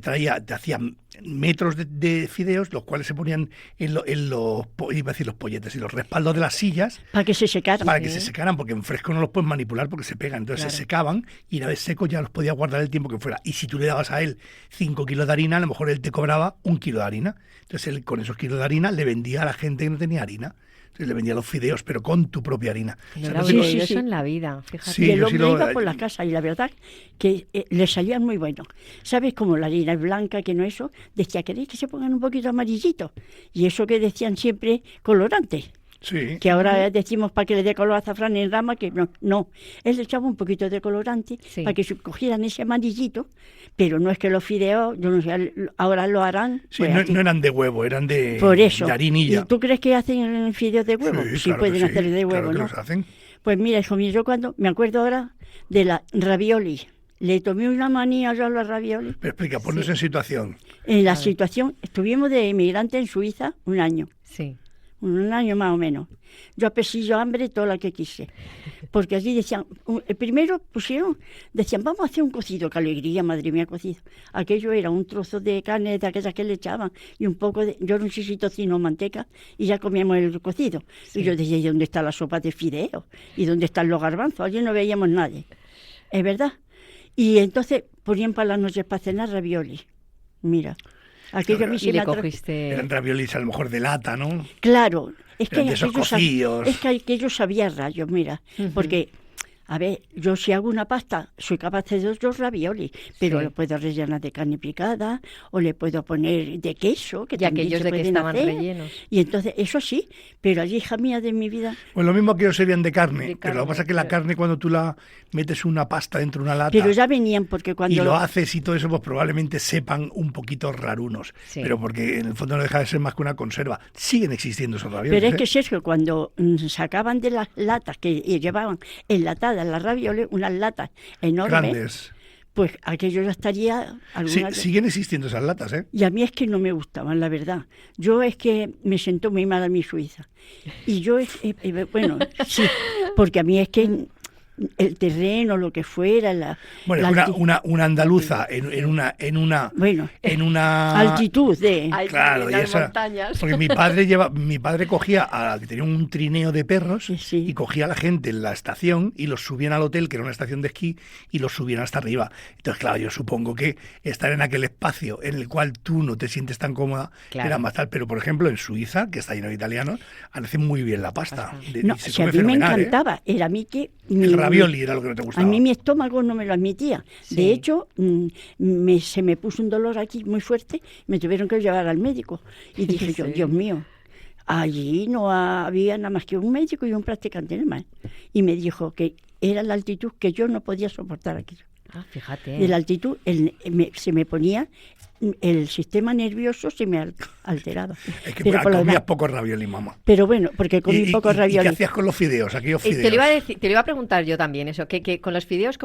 hacía metros de fideos, los cuales se ponían en los polletes y los respaldos de las sillas. Para que se secaran. Para que se secaran, porque en fresco no los puedes manipular porque se pegan. Entonces se secaban y una vez secos ya los podías guardar el tiempo que fuera. Y si tú le dabas a él 5 kilos de harina, a lo mejor él te cobraba 1 kilo de harina. Entonces él con esos kilos de harina le vendía a la gente que no tenía harina. Entonces le vendía los fideos, pero con tu propia harina. No era eso en la vida, fíjate. Sí, y el hombre iba por la casa y la verdad que le salían muy buenos. ¿Sabes? Como la harina es blanca, que no eso, decía, ¿queréis que se pongan un poquito amarillitos? Y eso que decían siempre, colorante. Sí. Que ahora decimos para que le dé color azafrán en rama, que no. Él le echaba un poquito de colorante para que se cogieran ese amarillito, pero no es que los fideos, yo no sé, ahora lo harán. Sí, pues no eran de huevo, eran de, por eso. De harinilla. ¿Y tú crees que hacen fideos de huevo? Sí, Sí, claro pueden que sí, hacer de huevo, claro que ¿no? los hacen. Pues mira, hijo mío, yo cuando me acuerdo ahora de la ravioli, le tomé una manía yo a los ravioli. Pero explica, ponnos en situación. En la situación, estuvimos de emigrante en Suiza un año. Sí. Un año más o menos. Yo apesillo hambre toda la que quise. Porque allí decían, primero decían, vamos a hacer un cocido, qué alegría, madre mía, cocido. Aquello era un trozo de carne de aquellas que le echaban y un poco de, yo no sé si tocino o manteca, y ya comíamos el cocido. Sí. Y yo decía, ¿y dónde está la sopa de fideo? ¿Y dónde están los garbanzos? Allí no veíamos nadie. Es verdad. Y entonces ponían para las noches para cenar ravioli. Mira. Aquello a mí y le cogiste... Eran raviolis a lo mejor de lata, ¿no? Claro, es que aquellos sabía rayos, mira, porque, a ver, yo si hago una pasta, soy capaz de hacer dos raviolis, pero lo puedo rellenar de carne picada, o le puedo poner de queso, que también aquellos se de pueden que estaban hacer. rellenos. Y entonces, eso sí, pero allí, hija mía de mi vida... Pues lo mismo que ellos serían de carne, pero lo que pasa es que la carne cuando tú la metes una pasta dentro de una lata... Pero ya venían porque cuando... Y lo haces y todo eso, pues probablemente sepan un poquito rarunos, pero porque en el fondo no deja de ser más que una conserva. Siguen existiendo esos raviolis. Pero es que Sergio, cuando sacaban de las latas que llevaban enlatadas las ravioles, unas latas enormes, grandes, pues aquello ya estaría... siguen existiendo esas latas, ¿eh? Y a mí es que no me gustaban, la verdad. Yo es que me sentó muy mal a mi Suiza. Y yo, bueno, sí, porque a mí es que el terreno, lo que fuera, una andaluza en una altitud de claro, las montañas. Porque mi padre cogía que tenía un trineo de perros y cogía a la gente en la estación y los subían al hotel, que era una estación de esquí, y los subían hasta arriba. Entonces, claro, yo supongo que estar en aquel espacio en el cual tú no te sientes tan cómoda era más tal. Pero, por ejemplo, en Suiza, que está lleno de italianos, hacen muy bien la pasta. Si a mí me encantaba, era a mí que... ravioli era lo que no te gustaba. A mí mi estómago no me lo admitía. Sí. De hecho, se me puso un dolor aquí muy fuerte, me tuvieron que llevar al médico. Y dije yo, Dios mío, allí no había nada más que un médico y un practicante nada más. Y me dijo que era la altitud que yo no podía soportar aquello. Ah, fíjate. De la altitud se me ponía... el sistema nervioso se me alteraba. Es que comías poco ravioli, mamá. Pero bueno, porque comí poco ravioli. ¿Y qué hacías con los fideos? Aquellos fideos. Te lo iba a preguntar yo también eso, que con los fideos,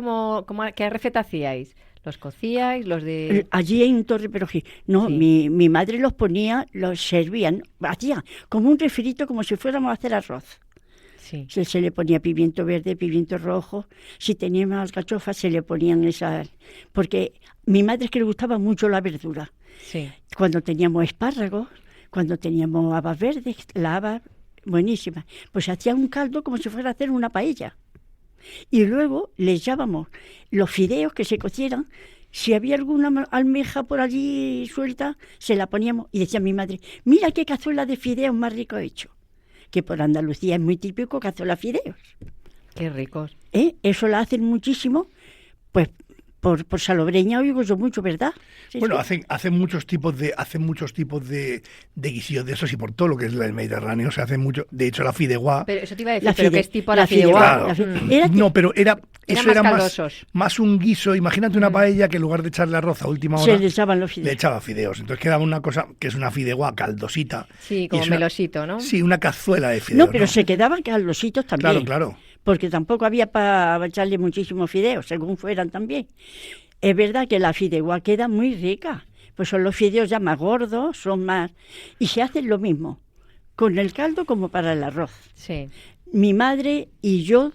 ¿qué receta hacíais? ¿Los cocíais? ¿Los de...? Allí en Torre Perojí. No, sí. mi madre los ponía, los servían, hacía como un refrito, como si fuéramos a hacer arroz. Sí. Se le ponía pimiento verde, pimiento rojo. Si teníamos alcachofas, se le ponían esas... Porque mi madre es que le gustaba mucho la verdura. Sí. Cuando teníamos espárragos, cuando teníamos habas verdes, la haba buenísima, pues hacía un caldo como si fuera a hacer una paella. Y luego le echábamos los fideos que se cocieran. Si había alguna almeja por allí suelta, se la poníamos. Y decía mi madre, mira qué cazuela de fideos más rico he hecho. Que por Andalucía es muy típico cazuela fideos. Qué ricos. Eso la hacen muchísimo, pues por salobreña oigo yo mucho, ¿verdad? Sí, bueno, sí. hacen muchos tipos de guisillos de esos, y por todo lo que es el Mediterráneo se hace mucho. De hecho, la fideuá... Pero eso te iba a decir, ¿pero qué es tipo la fideuá? Claro. No, pero eso era más un guiso. Imagínate una paella que en lugar de echarle arroz a última hora, se le echaban los fideos. Le echaba fideos. Entonces quedaba una cosa que es una fideuá caldosita. Sí, como melosito, ¿no? Sí, una cazuela de fideos. No, pero se quedaban caldositos también. Claro. Porque tampoco había para echarle muchísimos fideos, según fueran también. Es verdad que la fideuá queda muy rica, pues son los fideos ya más gordos, son más... Y se hacen lo mismo, con el caldo como para el arroz. Sí. Mi madre y yo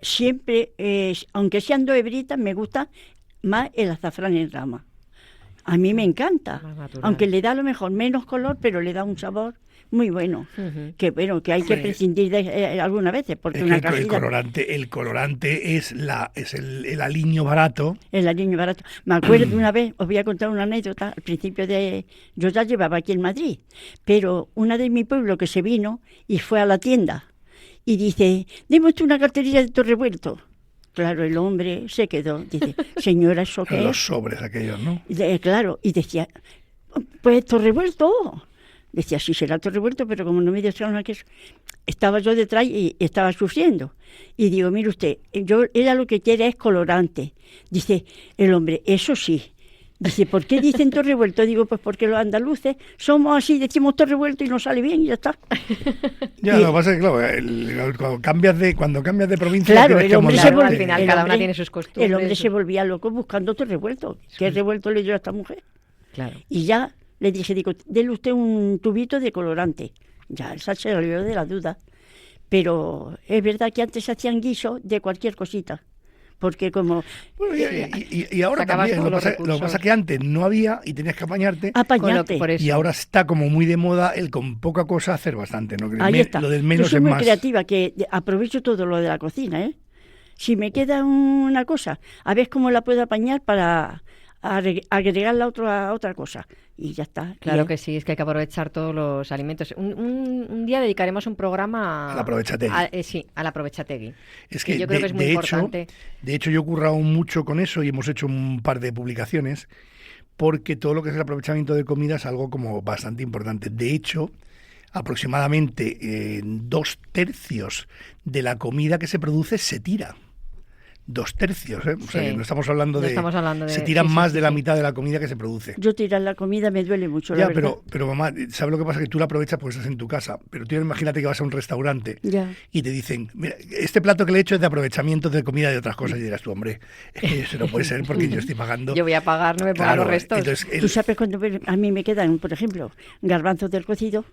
siempre, aunque sean dos hebritas, me gusta más el azafrán en rama. A mí me encanta, aunque le da a lo mejor menos color, pero le da un sabor muy bueno. Que bueno, que hay que prescindir de algunas veces, porque una cajita... El colorante es el aliño barato. El aliño barato. Me acuerdo de una vez, os voy a contar una anécdota, al principio yo ya llevaba aquí en Madrid, pero una de mi pueblo que se vino y fue a la tienda y dice, deme usted una carterilla de Torrevuelto. Claro, el hombre se quedó, dice, señora, ¿eso qué es? Los sobres aquellos, ¿no? Claro, y decía, pues Torrevuelto. Decía, sí será todo revuelto, pero como no me dejaron a queso, estaba yo detrás y estaba sufriendo. Y digo, mire usted, ella lo que quiere es colorante. Dice el hombre, eso sí. Dice, ¿por qué dicen todo revuelto? Digo, pues porque los andaluces somos así, decimos todo revuelto y nos sale bien y ya está. Ya, lo que pasa es que, claro, cuando cambias de provincia... Claro, el hombre se volvía, al final cada una tiene sus costumbres. El hombre se volvía loco buscando todo revuelto. ¿Qué revuelto le dio a esta mujer? Claro. Y ya le dije, digo, déle usted un tubito de colorante. Ya, esa se le olvidó de la duda. Pero es verdad que antes se hacían guisos de cualquier cosita. Porque como... Bueno, y ahora también, lo que pasa es que antes no había y tenías que apañarte. Y ahora está como muy de moda el con poca cosa hacer bastante, ¿no? Ahí está. Lo del menos Yo soy es muy más. creativa, que aprovecho todo lo de la cocina, ¿eh? Si me queda una cosa, a ver cómo la puedo apañar para agregarla a otra cosa. Y ya está. Claro que sí, es que hay que aprovechar todos los alimentos. Un día dedicaremos un programa a la aprovechategui. Sí, a la aprovechategui. Es que yo creo que es muy importante. De hecho, yo he currado mucho con eso y hemos hecho un par de publicaciones porque todo lo que es el aprovechamiento de comida es algo como bastante importante. De hecho, aproximadamente 2/3 de la comida que se produce se tira. 2/3, ¿eh? O sea, que no estamos hablando de... Se tiran más de la mitad de la comida que se produce. Yo tirar la comida me duele mucho, ya, la verdad. Pero mamá, ¿sabes lo que pasa? Que tú la aprovechas porque estás en tu casa. Pero tú imagínate que vas a un restaurante y te dicen, mira, este plato que le he hecho es de aprovechamiento de comida de otras cosas. Y dirás tú, hombre, es que eso no puede ser porque yo estoy pagando... Yo voy a pagar, no me pongo los restos. Entonces, Tú sabes cuando a mí me quedan, por ejemplo, garbanzos del cocido,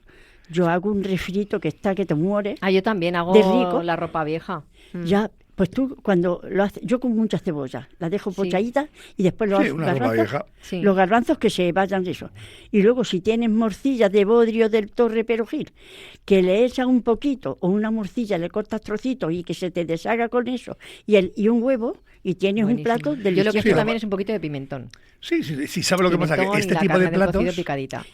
yo hago un refrito que te muere. Yo también hago de rico. La ropa vieja. Ya. Pues tú, cuando lo haces, yo con mucha cebolla, la dejo pochadita y después los garbanzos que se vayan de eso. Y luego, si tienes morcilla de bodrio del torre perejil, que le echas un poquito, o una morcilla, le cortas trocitos y que se te deshaga con eso, y un huevo, y tienes un plato delicioso. Yo lo que quiero también es un poquito de pimentón. Sí, ¿sabes lo que pasa? Que este tipo de platos...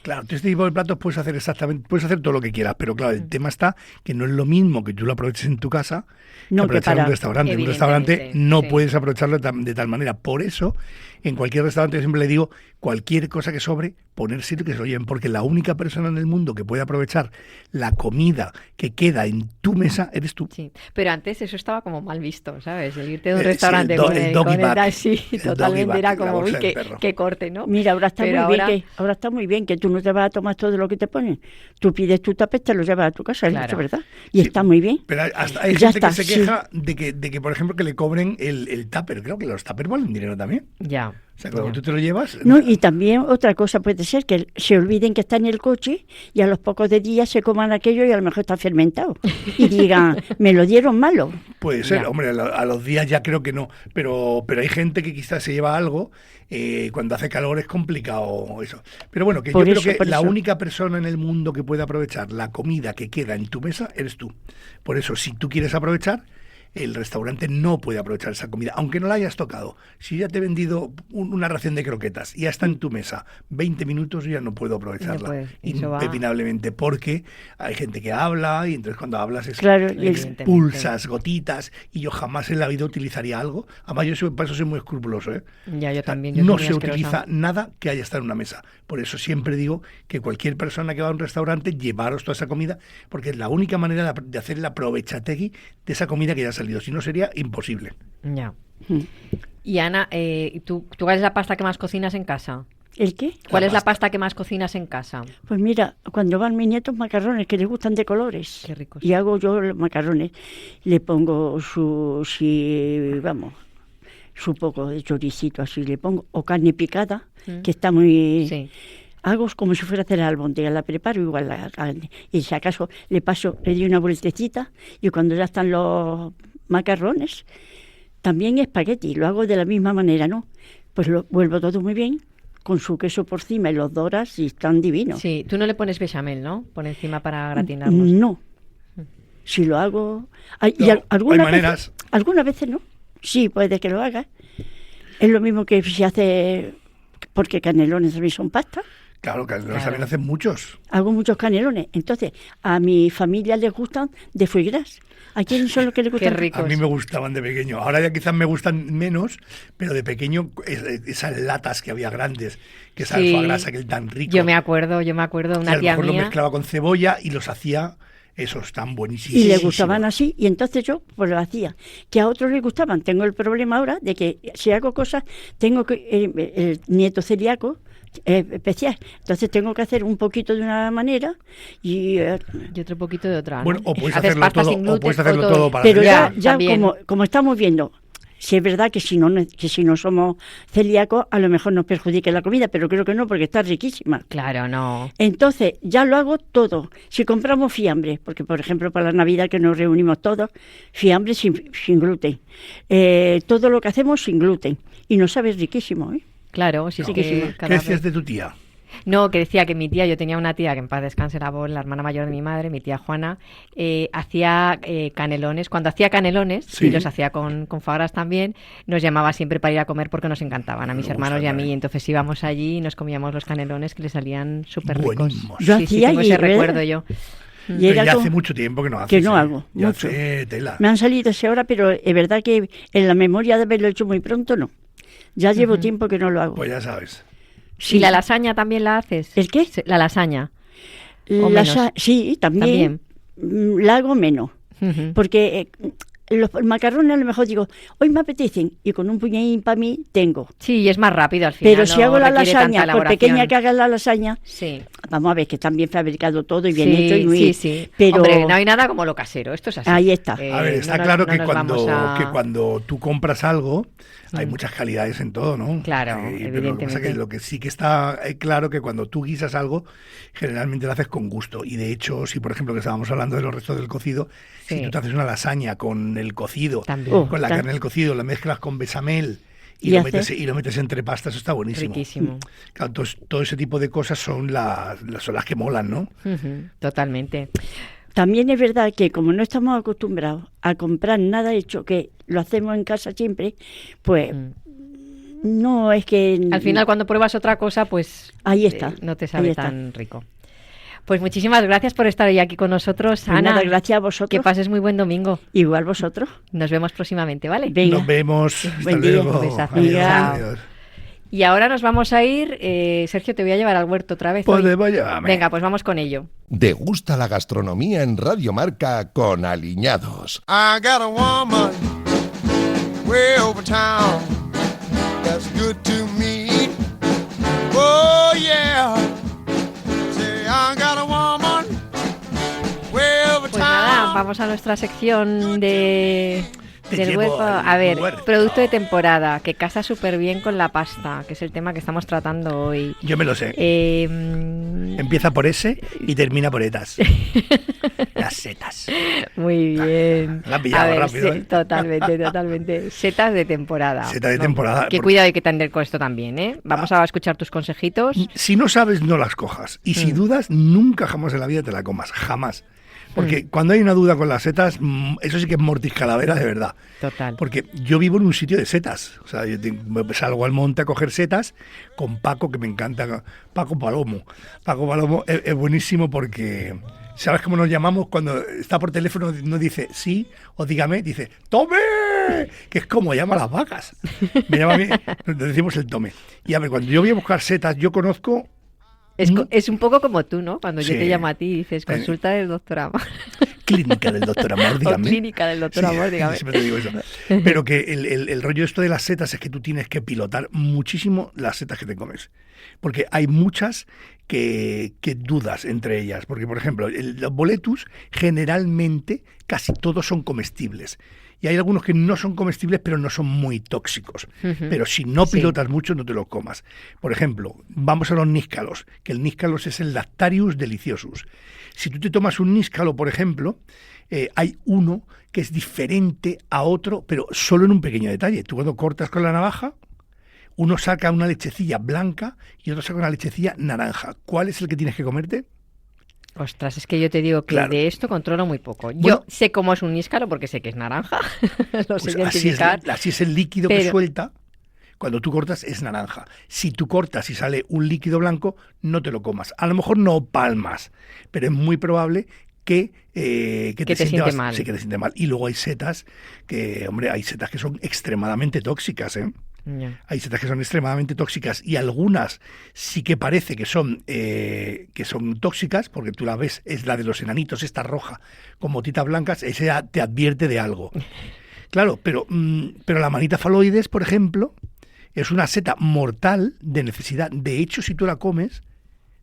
Claro, este tipo de platos puedes hacer todo lo que quieras, pero claro, el tema está que no es lo mismo que tú lo aproveches en tu casa que aprovechar en un restaurante. En un restaurante no puedes aprovecharlo de tal manera. Por eso, en cualquier restaurante yo siempre le digo, cualquier cosa que sobre, ponérselo y que se lo lleven, porque la única persona en el mundo que puede aprovechar la comida que queda en tu mesa eres tú. Sí, pero antes eso estaba como mal visto, ¿sabes? El irte de un restaurante con el totalmente era como, uy, que corte, ¿no? Mira, ahora está muy bien que tú no te vas a tomar todo lo que te ponen. Tú pides tu tupper, te lo llevas a tu casa, claro. ¿Es verdad? Y está muy bien. Pero hay gente que se queja de que, por ejemplo, que le cobren el tupper. Creo que los tuppers valen dinero también. Ya. O sea, cuando tú te lo llevas... No, y también otra cosa puede ser que se olviden que está en el coche y a los pocos de días se coman aquello y a lo mejor está fermentado. Y digan, me lo dieron malo. Puede ser, hombre, a los días ya creo que no. Pero hay gente que quizás se lleva algo, cuando hace calor es complicado eso. Pero bueno, que yo creo que la única persona en el mundo que puede aprovechar la comida que queda en tu mesa eres tú. Por eso, si tú quieres aprovechar... El restaurante no puede aprovechar esa comida, aunque no la hayas tocado. Si ya te he vendido una ración de croquetas y ya está en tu mesa 20 minutos, yo ya no puedo aprovecharla. Impepinablemente, porque hay gente que habla y entonces cuando hablas expulsas gotitas y yo jamás en la vida utilizaría algo. Además, para eso soy muy escrupuloso. Ya, yo también. No se utiliza nada que haya estado en una mesa. Por eso siempre digo que cualquier persona que va a un restaurante, llevaros toda esa comida, porque es la única manera de hacer el aprovechategui de esa comida que ya salido, si no sería imposible. Ya. Y Ana, ¿tú cuál es la pasta que más cocinas en casa? ¿El qué? ¿Cuál es la pasta que más cocinas en casa? Pues mira, cuando van mis nietos macarrones, que les gustan de colores. Qué ricos. Y hago yo los macarrones. Le pongo su poco de choricito así, le pongo, o carne picada, que está muy... Sí. Hago como si fuera a hacer la albóndiga, la preparo igual la carne. Y si acaso le doy una vueltecita y cuando ya están los macarrones, también espagueti, lo hago de la misma manera, ¿no? Pues lo vuelvo todo muy bien, con su queso por encima y los doras y están divinos. Sí, tú no le pones bechamel, ¿no? Por encima para gratinarlos. No. Si lo hago... hay maneras. Algunas veces no. Sí, puede que lo haga. Es lo mismo que si hace... Porque canelones también son pasta. Claro, canelones también hacen muchos. Hago muchos canelones. Entonces, a mi familia les gustan de foie gras. ¿A quién son los que les gustan? Qué ricos. A mí me gustaban de pequeño. Ahora ya quizás me gustan menos, pero de pequeño esas latas que había grandes, que esa foie gras, aquel tan rico. Yo me acuerdo, una tía mejor mía. lo mezclaba con cebolla y los hacía, esos tan buenísimos. Y les gustaban así, y entonces yo pues lo hacía. Que a otros les gustaban. Tengo el problema ahora de que si hago cosas, tengo que el nieto celíaco especial. Entonces tengo que hacer un poquito de una manera y otro poquito de otra, ¿no? Bueno, o puedes Haces hacerlo pasta todo, sin gluten, o puedes hacerlo todo para pero celíaco. ya también. como estamos viendo, si es verdad que si no somos celíacos, a lo mejor nos perjudica la comida, pero creo que no, porque está riquísima. Claro, no. Entonces, ya lo hago todo. Si compramos fiambre, porque por ejemplo para la Navidad que nos reunimos todos, fiambre sin gluten. Todo lo que hacemos sin gluten. Y nos sabe riquísimo, ¿eh? Claro, sí, No. sí ¿Qué que decías de tu tía? No, que decía que mi tía, yo tenía una tía que en paz descanse la hermana mayor de mi madre, mi tía Juana, hacía canelones. Cuando hacía canelones, Sí. y los hacía con foie gras también, nos llamaba siempre para ir a comer porque nos encantaban, a mis Me hermanos y a gustan, mí. Entonces íbamos allí y nos comíamos los canelones que le salían súper ricos. Buenísimos. Yo Sí, hacía tengo y, ese ¿verdad? recuerdo yo. Y Pero era ya como hace mucho tiempo que no haces. que no hago, Ya mucho. hace tela. Me han salido ese ahora, pero es verdad que en la memoria de haberlo hecho muy pronto, no. Ya llevo tiempo que no lo hago. Pues ya sabes. Sí. ¿Y la lasaña también la haces? ¿El qué? La lasaña. ¿O menos? Sí, también. La hago menos. Ujú. Porque los macarrones a lo mejor digo, hoy me apetecen y con un puñadín para mí tengo. Sí, y es más rápido al final. Pero si no hago la requiere tanta lasaña, por elaboración. pequeña que haga la lasaña, Sí. vamos a ver que está bien fabricado todo y bien Sí, hecho y muy... sí, sí. Pero Hombre, no hay nada como lo casero, esto es así. Ahí está. A ver, está no claro no que, nos cuando, vamos a- que cuando tú compras algo, hay muchas calidades en todo, ¿no? Claro, Pero lo que pasa evidentemente. que lo que sí que está claro que cuando tú guisas algo, generalmente lo haces con gusto. Y de hecho, si por ejemplo que estábamos hablando de los restos del cocido, Sí. si tú te haces una lasaña con el cocido, También. con la Tan- carne del cocido, la mezclas con bechamel y, Y lo hace- metes, y lo metes entre pastas, eso está buenísimo. Riquísimo. Claro, entonces, todo ese tipo de cosas son las que molan, ¿no? Ujú, totalmente. También es verdad que como no estamos acostumbrados a comprar nada hecho, que lo hacemos en casa siempre, pues no es que... Al final, cuando pruebas otra cosa, pues Ahí está, no te ahí sabe está. tan rico. Pues muchísimas gracias por estar hoy aquí con nosotros, Pues Ana. nada, gracias a vosotros. Que pases muy buen domingo. Igual vosotros. Nos vemos próximamente, ¿vale? Venga. Nos vemos. Hasta Buen día. luego. Un besazo. Adiós, Venga. adiós. Y ahora nos vamos a ir. Sergio, te voy a llevar al huerto otra vez. hoy. Podemos llevarme. Venga, pues vamos con ello. Degusta la gastronomía en Radio Marca con Aliñados. I got a woman way over town that's good to me. Oh yeah. Say I got a woman way over Pues nada, town. vamos a nuestra sección Te del llevo huerto. al A ver, huerto. producto de temporada, que casa súper bien con la pasta, que es el tema que estamos tratando hoy. Yo me lo sé. Mm, Empieza por S y termina por etas. Las setas. Muy bien. La has pillado A ver, rápido, ¿eh? Totalmente. Setas de temporada. Seta de temporada, Que porque- cuidado, hay que tener con esto también, ¿eh? Vamos a escuchar tus consejitos. Si no sabes, no las cojas. Y si dudas, nunca jamás en la vida te la comas. Jamás. Porque cuando hay una duda con las setas, eso sí que es mortis calavera de verdad. Total. Porque yo vivo en un sitio de setas. O sea, me salgo al monte a coger setas con Paco, que me encanta. Paco Palomo. Paco Palomo es buenísimo porque... ¿Sabes cómo nos llamamos? Cuando está por teléfono no dice sí o dígame, dice ¡tome! Que es como llama a las vacas. Me llama a mí, nos decimos el tome. Y a ver, cuando yo voy a buscar setas, yo conozco... Es un poco como tú, ¿no? Cuando yo Sí. te llamo a ti y dices consulta del doctor Amor. Clínica del doctor Amor, O dígame. clínica del doctor Amor, dígame. Siempre te digo eso. Pero que el rollo esto de las setas es que tú tienes que pilotar muchísimo las setas que te comes. Porque hay muchas que dudas entre ellas. Porque, por ejemplo, los boletus generalmente casi todos son comestibles. Y hay algunos que no son comestibles, pero no son muy tóxicos. Pero si no Sí. pilotas mucho, no te los comas. Por ejemplo, vamos a los níscalos, que el níscalos es el Lactarius deliciosus. Si tú te tomas un níscalo, por ejemplo, hay uno que es diferente a otro, pero solo en un pequeño detalle. Tú cuando cortas con la navaja, uno saca una lechecilla blanca y otro saca una lechecilla naranja. ¿Cuál es el que tienes que comerte? Ostras, es que yo te digo que Claro. de esto controlo muy poco. Bueno. Yo sé cómo es un níscalo porque sé que es naranja, lo sé Pues identificar. así es el líquido que pero- suelta Cuando tú cortas es naranja. Si tú cortas y sale un líquido blanco, no te lo comas. A lo mejor no palmas, pero es muy probable que te siente mal. Sí, que te siente mal. Y luego hay setas que son extremadamente tóxicas, ¿eh? Ya. Hay setas que son extremadamente tóxicas y algunas sí que parece que son tóxicas, porque tú la ves, es la de los enanitos, esta roja con motitas blancas, esa te advierte de algo. Claro, pero la Amanita phalloides, por ejemplo, es una seta mortal de necesidad. De hecho, si tú la comes,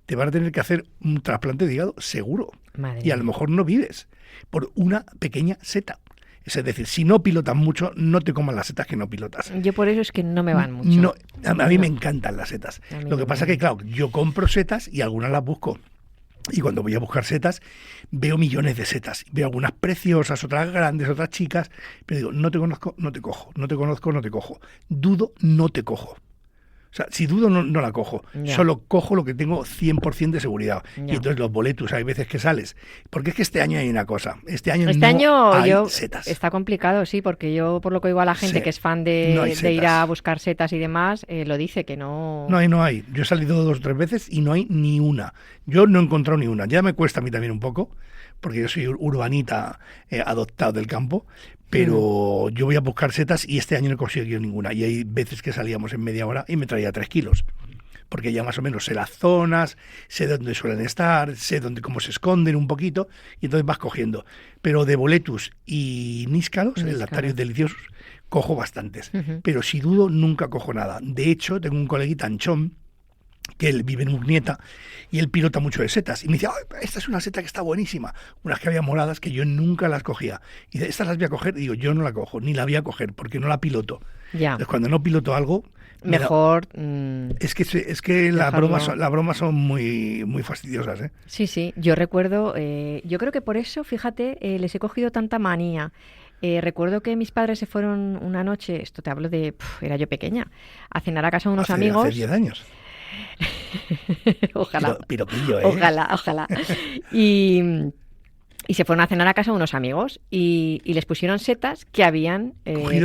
te van a tener que hacer un trasplante de hígado seguro. Madre Y a lo mía. mejor no vives por una pequeña seta. Es decir, si no pilotas mucho, no te comas las setas que no pilotas. Yo por eso es que no me van mucho. No, a mí me encantan las setas. A mí Lo que también. pasa es que, claro, yo compro setas y algunas las busco. Y cuando voy a buscar setas, veo millones de setas. Veo algunas preciosas, otras grandes, otras chicas. Pero digo, no te conozco, no te cojo. No te conozco, no te cojo. Dudo, no te cojo. O sea, si dudo, no la cojo. Ya. Solo cojo lo que tengo 100% de seguridad. Ya. Y entonces los boletus, hay veces que sales. Porque es que este año hay una cosa. Este año Este no año hay yo setas. está complicado, sí, porque yo por lo que oigo a la gente Sí. que es fan No hay de ir setas. a buscar setas y demás, lo dice que no. No hay. Yo he salido 2 o 3 veces y no hay ni una. Yo no he encontrado ni una. Ya me cuesta a mí también un poco, porque yo soy urbanita adoptado del campo, pero yo voy a buscar setas y este año no he conseguido ninguna. Y hay veces que salíamos en media hora y me traía 3 kilos. Porque ya más o menos sé las zonas, sé dónde suelen estar, sé cómo se esconden un poquito, y entonces vas cogiendo. Pero de boletus y níscalos, lactarios deliciosos, cojo bastantes. Ujú. Pero si dudo, nunca cojo nada. De hecho, tengo un coleguita anchón, que él vive en Urnieta, y él pilota mucho de setas. Y me dice, "Ay, esta es una seta que está buenísima". Unas que había moradas que yo nunca las cogía. Y dice, estas las voy a coger. Y digo, yo no la cojo, ni la voy a coger, porque no la piloto. Ya. Entonces, cuando no piloto algo, me da- Mejor. es que las Dejarlo. bromas son muy, muy fastidiosas, ¿eh? Sí, yo recuerdo, yo creo que por eso, fíjate, les he cogido tanta manía. Recuerdo que mis padres se fueron una noche, esto te hablo de, era yo pequeña, a cenar a casa de unos amigos. Hace 10 años. Ojalá. Piropillo, ¿eh? Ojalá. Y se fueron a cenar a casa de unos amigos y les pusieron setas que habían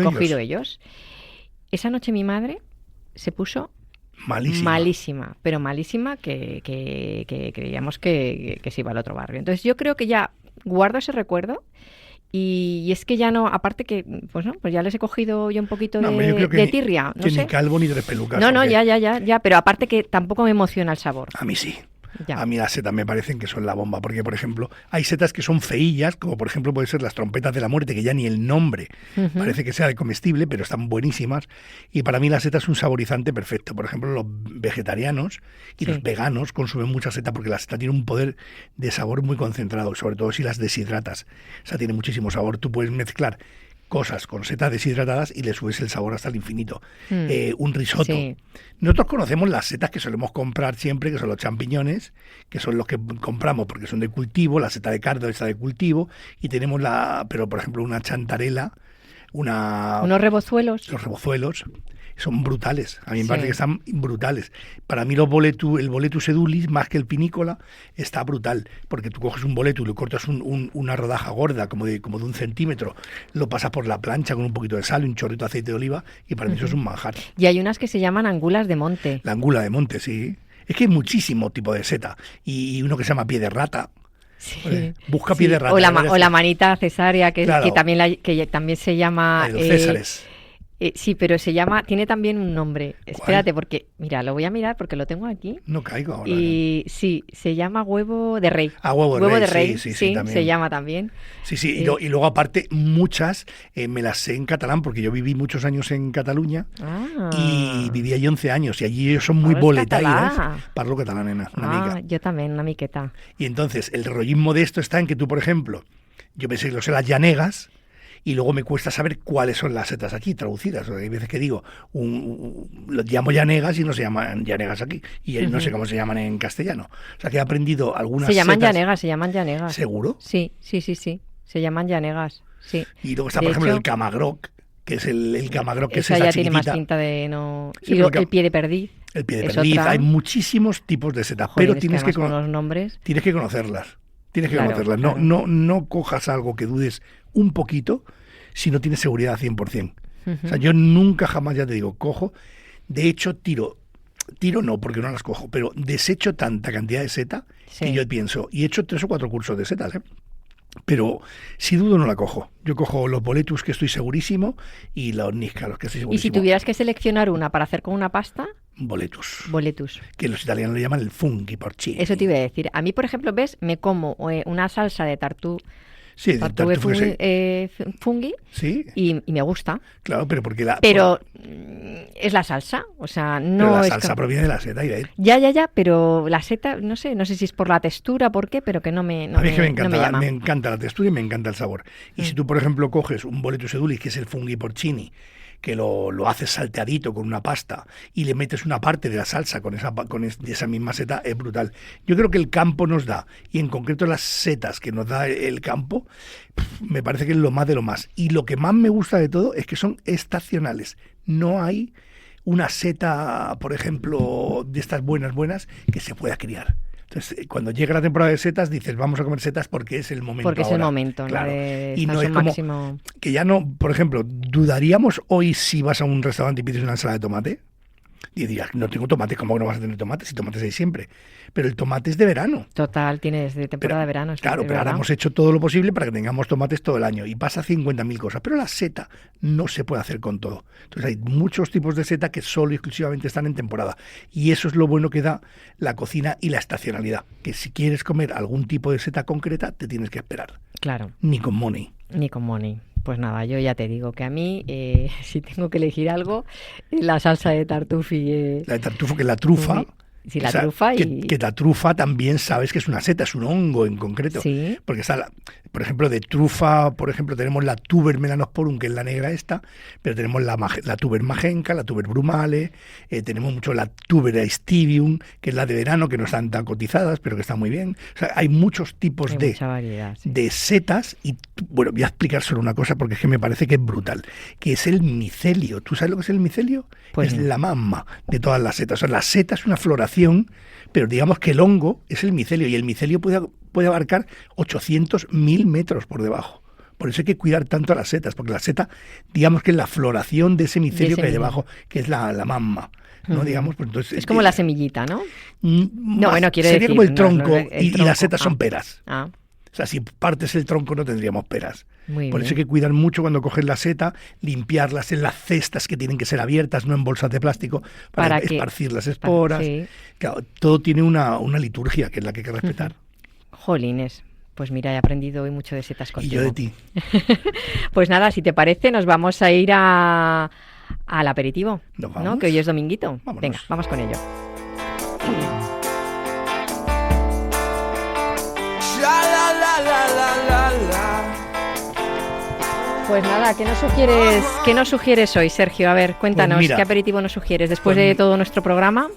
cogido ellos. Esa noche mi madre se puso malísima, pero malísima que creíamos que se iba al otro barrio. Entonces yo creo que ya guardo ese recuerdo. Y es que ya no, aparte que, pues ya les he cogido yo un poquito yo creo que de tirria, no que sé. ni calvo ni 3 pelucas. No, porque ya, pero aparte que tampoco me emociona el sabor. A mí sí. Ya. A mí las setas me parecen que son la bomba, porque, por ejemplo, hay setas que son feillas, como por ejemplo puede ser las trompetas de la muerte, que ya ni el nombre parece que sea de comestible, pero están buenísimas. Y para mí la seta es un saborizante perfecto. Por ejemplo, los vegetarianos y los veganos consumen mucha seta porque la seta tiene un poder de sabor muy concentrado, sobre todo si las deshidratas. O sea, tiene muchísimo sabor. Tú puedes mezclar cosas con setas deshidratadas y le subes el sabor hasta el infinito. Un risotto. Sí. Nosotros conocemos las setas que solemos comprar siempre, que son los champiñones, que son los que compramos porque son de cultivo, la seta de cardo está de cultivo, y tenemos pero por ejemplo una chantarela, Unos rebozuelos. los rebozuelos, son brutales. A mí me Sí. parece que están brutales. Para mí el boletus edulis, más que el pinícola, está brutal. Porque tú coges un boletus, le cortas una rodaja gorda, como de 1 centímetro, lo pasas por la plancha con un poquito de sal, un chorrito de aceite de oliva, y para mí eso es un manjar. Y hay unas que se llaman angulas de monte. La angula de monte, sí. Es que hay muchísimo tipo de seta. Y uno que se llama pie de rata. Sí. Busca pie de rata. O ya verás. la manita cesárea, que Claro. que también se llama... Los césares. Sí, pero tiene también un nombre. Espérate, porque, mira, lo voy a mirar porque lo tengo aquí. No caigo ahora. Y sí, se llama huevo de rey. Huevo de rey, rey, sí, también. se llama también. Sí, y luego aparte muchas me las sé en catalán porque yo viví muchos años en Cataluña y viví allí 11 años y allí ellos son muy Parles boletaires. català. Parlo catalán, nena, una mica. Yo también, una miqueta. Y entonces el rollismo de esto está en que tú, por ejemplo, yo pensé que lo sé las llanegas y luego me cuesta saber cuáles son las setas aquí traducidas. O sea, hay veces que digo, lo llamo llanegas y no se llaman llanegas aquí. Y no sé cómo se llaman en castellano. O sea, que he aprendido algunas Se llaman setas. llanegas. ¿Seguro? Sí. Se llaman llanegas, sí. Y luego está, De por ejemplo, hecho, el camagroc, que es el camagroc, que es esa esa ya tiene más chiquitita. pinta de no... Sí, y porque el pie de perdiz. El pie de es perdiz. otra. Hay muchísimos tipos de setas, Joder, pero es tienes que además con los nombres... Tienes que conocerlas. Tienes que Claro, conocerlas. claro. No cojas algo que dudes un poquito si no tienes seguridad 100%. O sea, yo nunca jamás, ya te digo, cojo. De hecho, tiro no, porque no las cojo, pero desecho tanta cantidad de seta que yo pienso, y he hecho 3 o 4 cursos de setas, pero si dudo no la cojo. Yo cojo los boletus, que estoy segurísimo, y los níscaros, que estoy segurísimo. ¿Y si tuvieras que seleccionar una para hacer con una pasta? Boletus. Que los italianos le llaman el funghi porcini. Eso te iba a decir. A mí, por ejemplo, me como una salsa de tartuffe. Sí, funghi, sí. Y me gusta. Claro, pero porque es la salsa, o sea, no. Pero la salsa proviene de la seta, Iraid. Ya, pero la seta, no sé si es por la textura, por qué, pero que no me. A mí es que me encanta la textura y me encanta el sabor. Y si tú, por ejemplo, coges un boletus sedulis, que es el funghi porcini, que lo haces salteadito con una pasta y le metes una parte de la salsa con esa misma seta, es brutal. Yo creo que el campo nos da, y en concreto las setas que nos da el campo, me parece que es lo más de lo más. Y lo que más me gusta de todo es que son estacionales. No hay una seta, por ejemplo, de estas buenas, que se pueda criar. Entonces, cuando llega la temporada de setas, dices, vamos a comer setas porque es el momento. Porque ahora. Es el momento, claro. Y no es como máximo. Que ya no, por ejemplo, ¿dudaríamos hoy si vas a un restaurante y pides una ensalada de tomate? Y dirías, no tengo tomate, ¿cómo no vas a tener tomate? Si tomates hay siempre. Pero el tomate es de verano. Total, tienes de temporada de verano. Claro, pero ahora hemos hecho todo lo posible para que tengamos tomates todo el año. Y pasa 50.000 cosas. Pero la seta no se puede hacer con todo. Entonces hay muchos tipos de seta que solo y exclusivamente están en temporada. Y eso es lo bueno que da la cocina y la estacionalidad. Que si quieres comer algún tipo de seta concreta, te tienes que esperar. Claro. Ni con money. Pues nada, yo ya te digo que a mí, si tengo que elegir algo, la salsa de tartufi. La de tartufo, que es la trufa. Sí, la trufa que la trufa también sabes que es una seta, es un hongo en concreto. Sí. Porque está, por ejemplo, de trufa, por ejemplo, tenemos la tuber melanosporum, que es la negra esta, pero tenemos la tuber magenta, la tuber brumale, tenemos mucho la tuber aestivium, que es la de verano, que no están tan cotizadas, pero que está muy bien. O sea, hay muchos tipos mucha variedad, sí. de setas, y bueno, voy a explicar solo una cosa porque es que me parece que es brutal, que es el micelio. ¿Tú sabes lo que es el micelio? Pues es la mamá de todas las setas. O sea, la seta es una floración, pero digamos que el hongo es el micelio, y el micelio puede abarcar 800.000 metros por debajo. Por eso hay que cuidar tanto a las setas, porque la seta, digamos que es la floración de ese micelio que hay debajo, que es la mamma. ¿No? Digamos, pues entonces, es como la semillita, ¿no? No, bueno, quiero sería decir, como el tronco, el y tronco. las setas son peras. Ah. O sea, si partes el tronco no tendríamos peras. Por eso hay que cuidar mucho cuando coges la seta, limpiarlas en las cestas que tienen que ser abiertas, no en bolsas de plástico, para esparcir las esporas. Sí. Claro, todo tiene una liturgia que es la que hay que respetar. Jolines. Pues mira, he aprendido hoy mucho de setas contigo. Y yo de ti. Pues nada, si te parece, nos vamos a ir al aperitivo, ¿no? Que hoy es dominguito. Vámonos. Venga, vamos con ello. Pues nada, ¿qué nos sugieres hoy, Sergio? A ver, cuéntanos, pues mira, ¿qué aperitivo nos sugieres después de todo nuestro programa?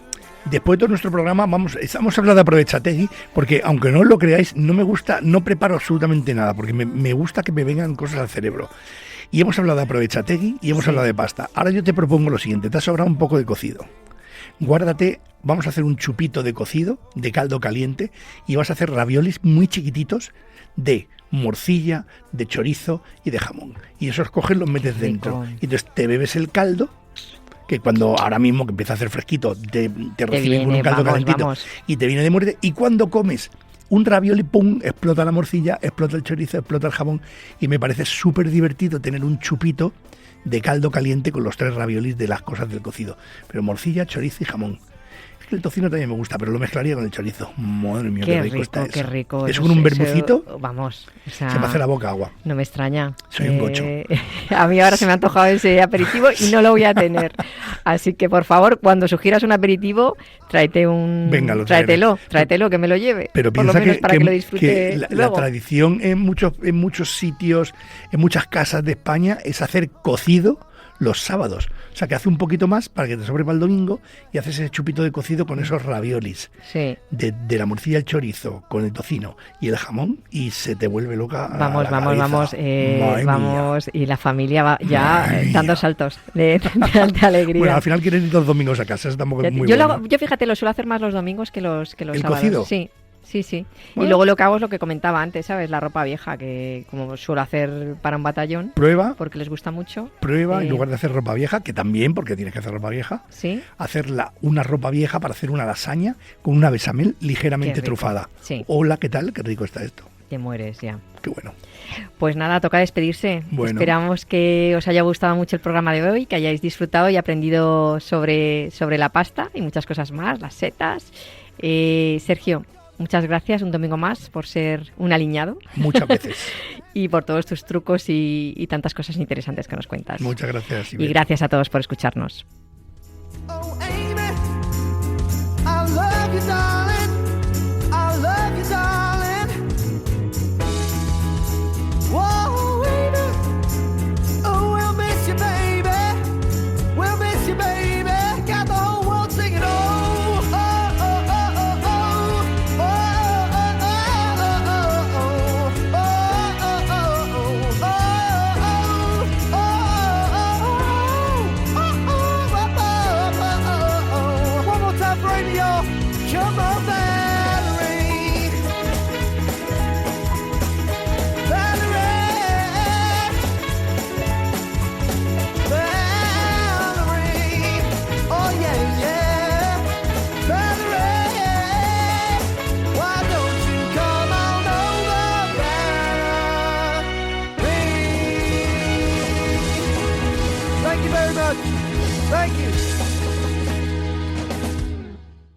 Después de todo nuestro programa, vamos a hablar de Aprovechategui, porque aunque no lo creáis, no preparo absolutamente nada, porque me gusta que me vengan cosas al cerebro. Y hemos hablado de Aprovechategui y hemos hablado de pasta. Ahora yo te propongo lo siguiente, te ha sobrado un poco de cocido. Guárdate, vamos a hacer un chupito de cocido, de caldo caliente, y vas a hacer raviolis muy chiquititos de morcilla, de chorizo y de jamón. Y esos coges, los metes dentro. Y entonces te bebes el caldo, que cuando ahora mismo que empieza a hacer fresquito, te recibes con un caldo calentito y te viene de muerte. Y cuando comes un ravioli, ¡pum!, explota la morcilla, explota el chorizo, explota el jamón. Y me parece súper divertido tener un chupito de caldo caliente con los 3 raviolis de las cosas del cocido. Pero morcilla, chorizo y jamón. Es que el tocino también me gusta, pero lo mezclaría con el chorizo. Madre mía, qué rico está eso. Qué rico. Eso con un vermucito, vamos. O sea, se me hace la boca agua. No me extraña. Soy un gocho. A mí ahora se me ha antojado ese aperitivo y no lo voy a tener. Así que, por favor, cuando sugieras un aperitivo, tráetelo, que me lo lleve. Pero por lo menos para que lo disfrute la tradición en muchos sitios, en muchas casas de España, es hacer cocido los sábados. O sea, que hace un poquito más para que te sobre para el domingo y haces ese chupito de cocido con esos raviolis. Sí. De la morcilla, el chorizo, con el tocino y el jamón, y se te vuelve loca. Vamos. Y la familia va ya dando saltos de alegría. Bueno, al final quieres ir los domingos a casa, eso tampoco es muy bueno. Yo fíjate, lo suelo hacer más los domingos que los sábados. ¿El cocido? Sí. Sí, sí. Bueno. Y luego lo que hago es lo que comentaba antes, ¿sabes? La ropa vieja, que como suelo hacer para un batallón. Prueba. Porque les gusta mucho. Prueba, en lugar de hacer ropa vieja, que también, porque tienes que hacer ropa vieja, ¿sí? hacerla una ropa vieja para hacer una lasaña con una bechamel ligeramente trufada. Sí. Hola, ¿qué tal? Qué rico está esto. Te mueres ya. Qué bueno. Pues nada, toca despedirse. Bueno. Esperamos que os haya gustado mucho el programa de hoy, que hayáis disfrutado y aprendido sobre la pasta y muchas cosas más, las setas. Sergio, muchas gracias un domingo más por ser un aliñado. Muchas veces. Y por todos tus trucos y tantas cosas interesantes que nos cuentas. Muchas gracias. Y gracias a todos por escucharnos.